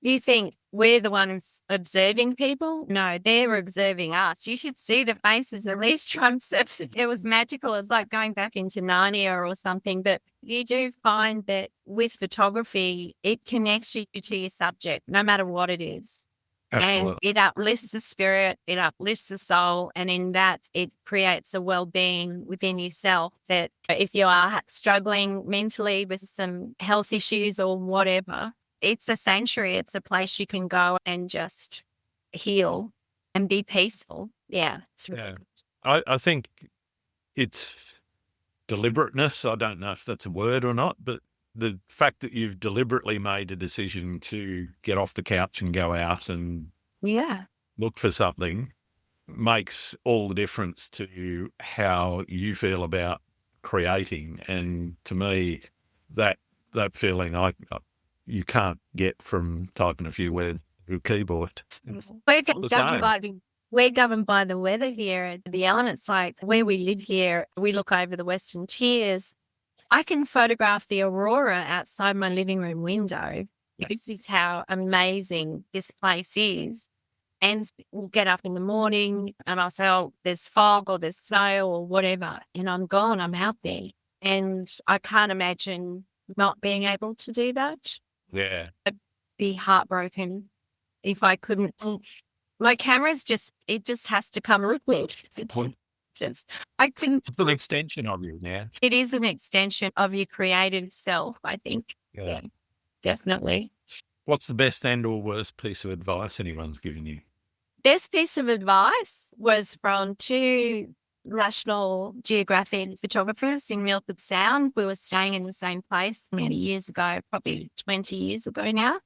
you think we're the ones observing people? No, they're observing us. You should see the faces of these trunks. It was magical. It's like going back into Narnia or something. But you do find that with photography, it connects you to your subject, no matter what it is. Absolutely. And it uplifts the spirit, it uplifts the soul. And in that, it creates a well-being within yourself that if you are struggling mentally with some health issues or whatever, it's a sanctuary. It's a place you can go and just heal and be peaceful. Yeah. It's really good. I think it's deliberateness. I don't know if that's a word or not, but the fact that you've deliberately made a decision to get off the couch and go out and Yeah. look for something makes all the difference to how you feel about creating. And to me, that feeling you can't get from typing a few words to a keyboard. We're governed by the weather here. The elements, like where we live here, we look over the Western Tiers. I can photograph the aurora outside my living room window. This is how amazing this place is. And we'll get up in the morning and I'll say, oh, there's fog or there's snow or whatever. And I'm gone. I'm out there. And I can't imagine not being able to do that. Yeah. I'd be heartbroken if I couldn't. My camera's it just has to come with me. I couldn't. It's an extension of you now. It is an extension of your creative self, I think. Yeah, definitely. What's the best and or worst piece of advice anyone's given you? Best piece of advice was from two National Geographic photographers in Milford Sound. We were staying in the same place many years ago, probably 20 years ago now.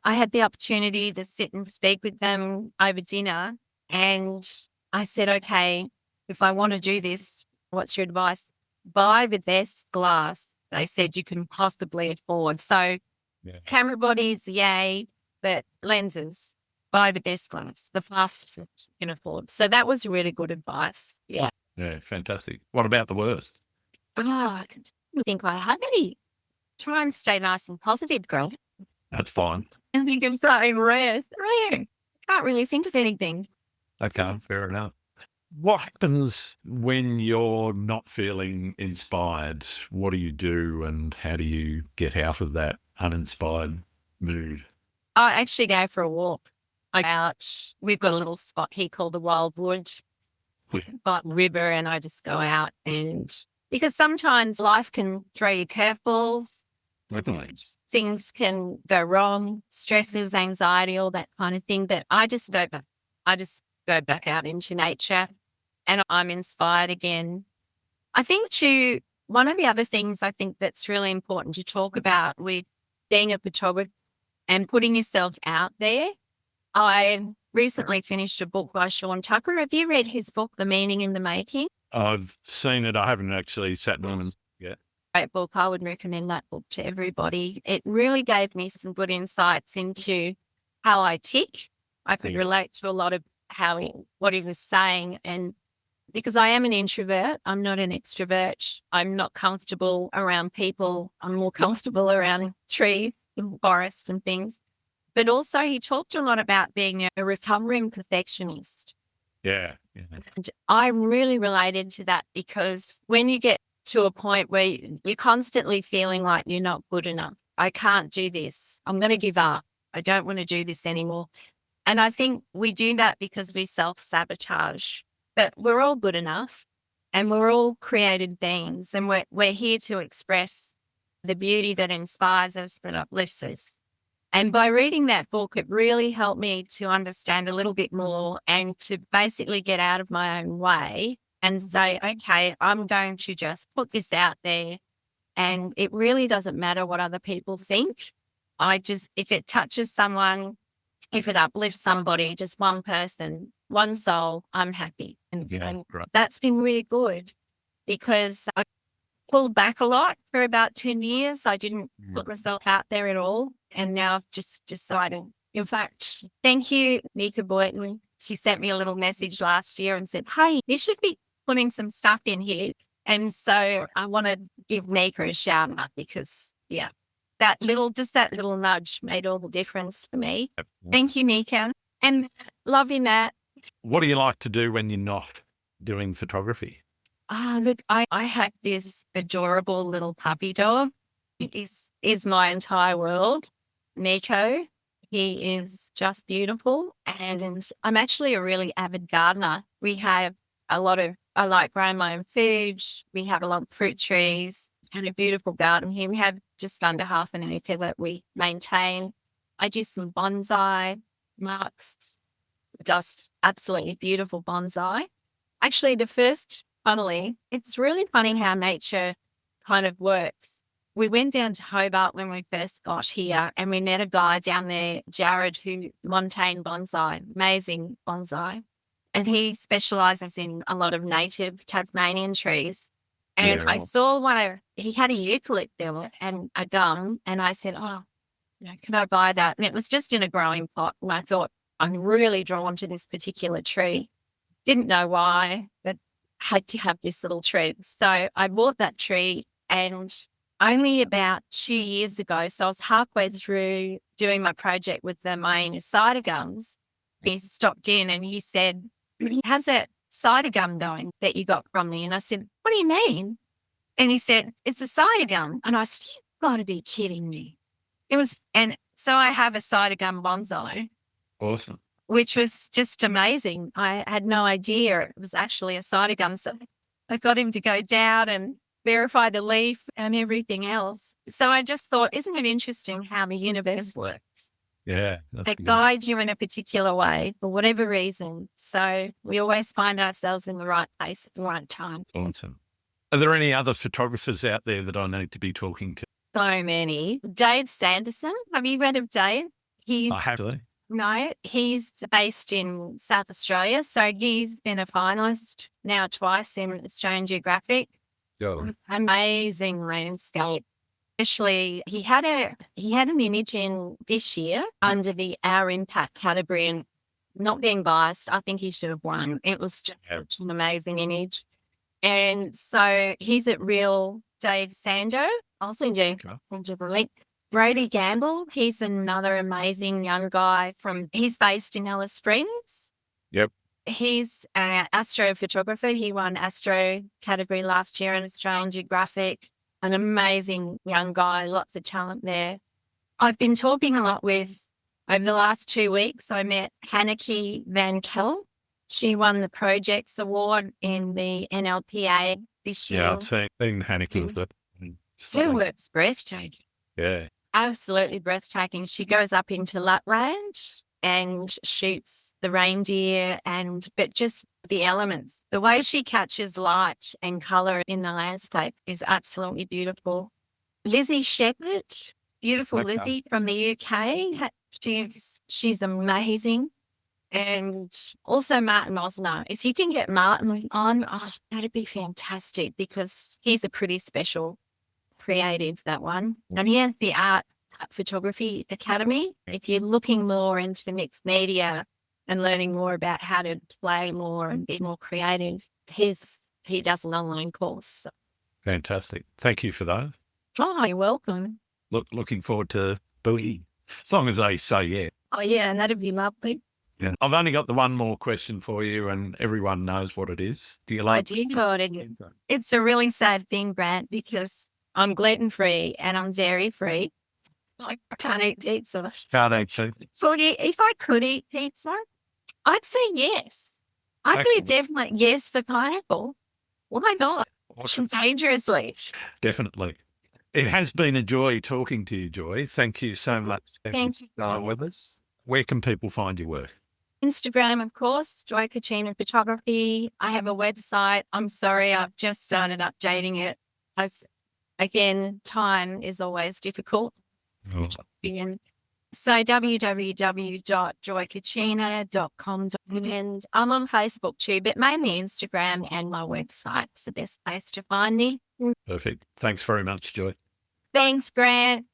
I had the opportunity to sit and speak with them over dinner. And I said, okay, if I want to do this, what's your advice? Buy the best glass they said you can possibly afford. So camera bodies, yay, but lenses, buy the best glass, the fastest you can afford. So that was really good advice. Yeah. Yeah, fantastic. What about the worst? Oh, I don't think I have any. Try and stay nice and positive, girl. That's fine. I think I'm so rare. Can't really think of anything. Okay, fair enough. What happens when you're not feeling inspired? What do you do and how do you get out of that uninspired mood? I actually go for a walk. We've got a little spot here called the Wildwood by the river, and I just go out because sometimes life can throw you curveballs. Things can go wrong, stresses, anxiety, all that kind of thing. But I just go back out into nature and I'm inspired again. I think too, one of the other things I think that's really important to talk about with being a photographer and putting yourself out there, I recently finished a book by Sean Tucker. Have you read his book, The Meaning in the Making? I've seen it. I haven't actually sat down yet. Great book. I would recommend that book to everybody. It really gave me some good insights into how I tick. I could relate to a lot of what he was saying. And because I am an introvert, I'm not an extrovert. I'm not comfortable around people. I'm more comfortable around trees and forest and things. But also he talked a lot about being a recovering perfectionist. Yeah. And I really related to that because when you get to a point where you're constantly feeling like you're not good enough, I can't do this, I'm going to give up, I don't want to do this anymore. And I think we do that because we self-sabotage. But we're all good enough and we're all created beings, and we're here to express the beauty that inspires us, that uplifts us. And by reading that book, it really helped me to understand a little bit more and to basically get out of my own way and say, okay, I'm going to just put this out there. And it really doesn't matter what other people think. If it touches someone, if it uplifts somebody, just one person, one soul, I'm happy. And right. That's been really good because I pulled back a lot for about 10 years. I didn't put myself out there at all. And now I've just decided. In fact, thank you, Nika Boynton. She sent me a little message last year and said, hey, you should be putting some stuff in here. And so I want to give Nika a shout out because, that little nudge made all the difference for me. Thank you, Nika. And love you, Matt. What do you like to do when you're not doing photography? Look, I have this adorable little puppy dog. It is my entire world. Nico, he is just beautiful. And I'm actually a really avid gardener. We have I like growing my own food. We have a lot of fruit trees and a beautiful garden here. We have just under half an acre that we maintain. I do some bonsai, Mark's just absolutely beautiful bonsai. Actually, funnily, it's really funny how nature kind of works. We went down to Hobart when we first got here and we met a guy down there, Jared, who maintained bonsai, amazing bonsai. And he specialises in a lot of native Tasmanian trees. And I saw he had a eucalyptus and a gum. And I said, can I buy that? And it was just in a growing pot. And I thought, I'm really drawn to this particular tree. Didn't know why, but had to have this little tree. So I bought that tree, and only about 2 years ago, so I was halfway through doing my project with the main cider gums, he stopped in and he said, how's that cider gum going that you got from me? And I said, what do you mean? And he said, it's a cider gum. And I said, you've got to be kidding me. And so I have a cider gum bonsai. Awesome. Which was just amazing. I had no idea it was actually a cider gum. So I got him to go down and verify the leaf and everything else. So I just thought, isn't it interesting how the universe works? Yeah. It guides you in a particular way for whatever reason. So we always find ourselves in the right place at the right time. Awesome. Are there any other photographers out there that I need to be talking to? So many. Dave Sanderson. Have you read of Dave? I have to. No, he's based in South Australia. So he's been a finalist now twice in Australian Geographic. Amazing landscape. Especially, he had an image in this year under the Our Impact category, and not being biased, I think he should have won. It was just an amazing image. And so he's at Real Dave Sando. I'll send you the link. Brody Gamble, he's another amazing young guy he's based in Alice Springs. Yep. He's an astrophotographer. He won Astro category last year in Australian Geographic. An amazing young guy, lots of talent there. I've been talking a lot over the last 2 weeks, I met Hanneke Van Kell. She won the Projects Award in the NLPA this year. Yeah, I've seen Hanneke. Her work's breathtaking. Yeah. Absolutely breathtaking. She goes up into Lapland and shoots the reindeer but just the elements. The way she catches light and colour in the landscape is absolutely beautiful. Lizzie Shepherd, beautiful Lizzie from the UK. She's amazing. and also Martin Osner. If you can get Martin on, that'd be fantastic because he's a pretty special creative, that one. And he has the Art Photography Academy. If you're looking more into mixed media and learning more about how to play more and be more creative, he does an online course. Fantastic. Thank you for those. Oh, you're welcome. Looking forward to Boogie, as long as they say yeah. Oh, yeah, and that'd be lovely. Yeah. I've only got the one more question for you, and everyone knows what it is. Do you I like do know it. It's a really sad thing, Brad, because I'm gluten-free and I'm dairy-free. I can't eat pizza. Can't actually. So if I could eat pizza, I'd say yes. I'd be definitely yes for pineapple. Why not? Awesome. Dangerously. Definitely. It has been a joy talking to you, Joy. Thank you so much for Thank you. being with us. Where can people find your work? Instagram, of course, Joy Kachina Photography. I have a website. I'm sorry, I've just started updating it. Again, time is always difficult. Oh. So www.joykachina.com, and I'm on Facebook too, but mainly Instagram and my website. It's the best place to find me. Perfect. Thanks very much, Joy. Thanks, Grant.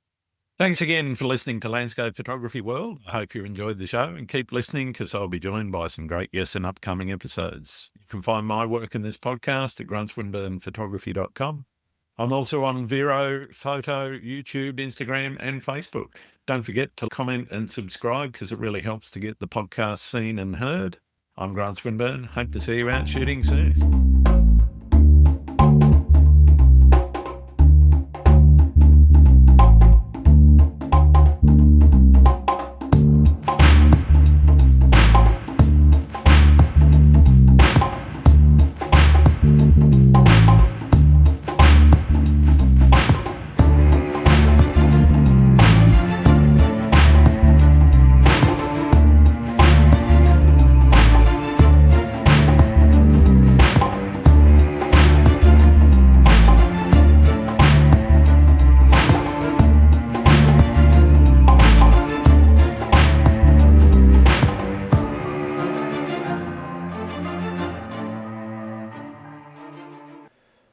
Thanks again for listening to Landscape Photography World. I hope you enjoyed the show, and keep listening because I'll be joined by some great guests in upcoming episodes. You can find my work in this podcast at gruntswinburnphotography.com. I'm also on Vero, Photo, YouTube, Instagram, and Facebook. Don't forget to comment and subscribe because it really helps to get the podcast seen and heard. I'm Grant Swinburne. Hope to see you out shooting soon.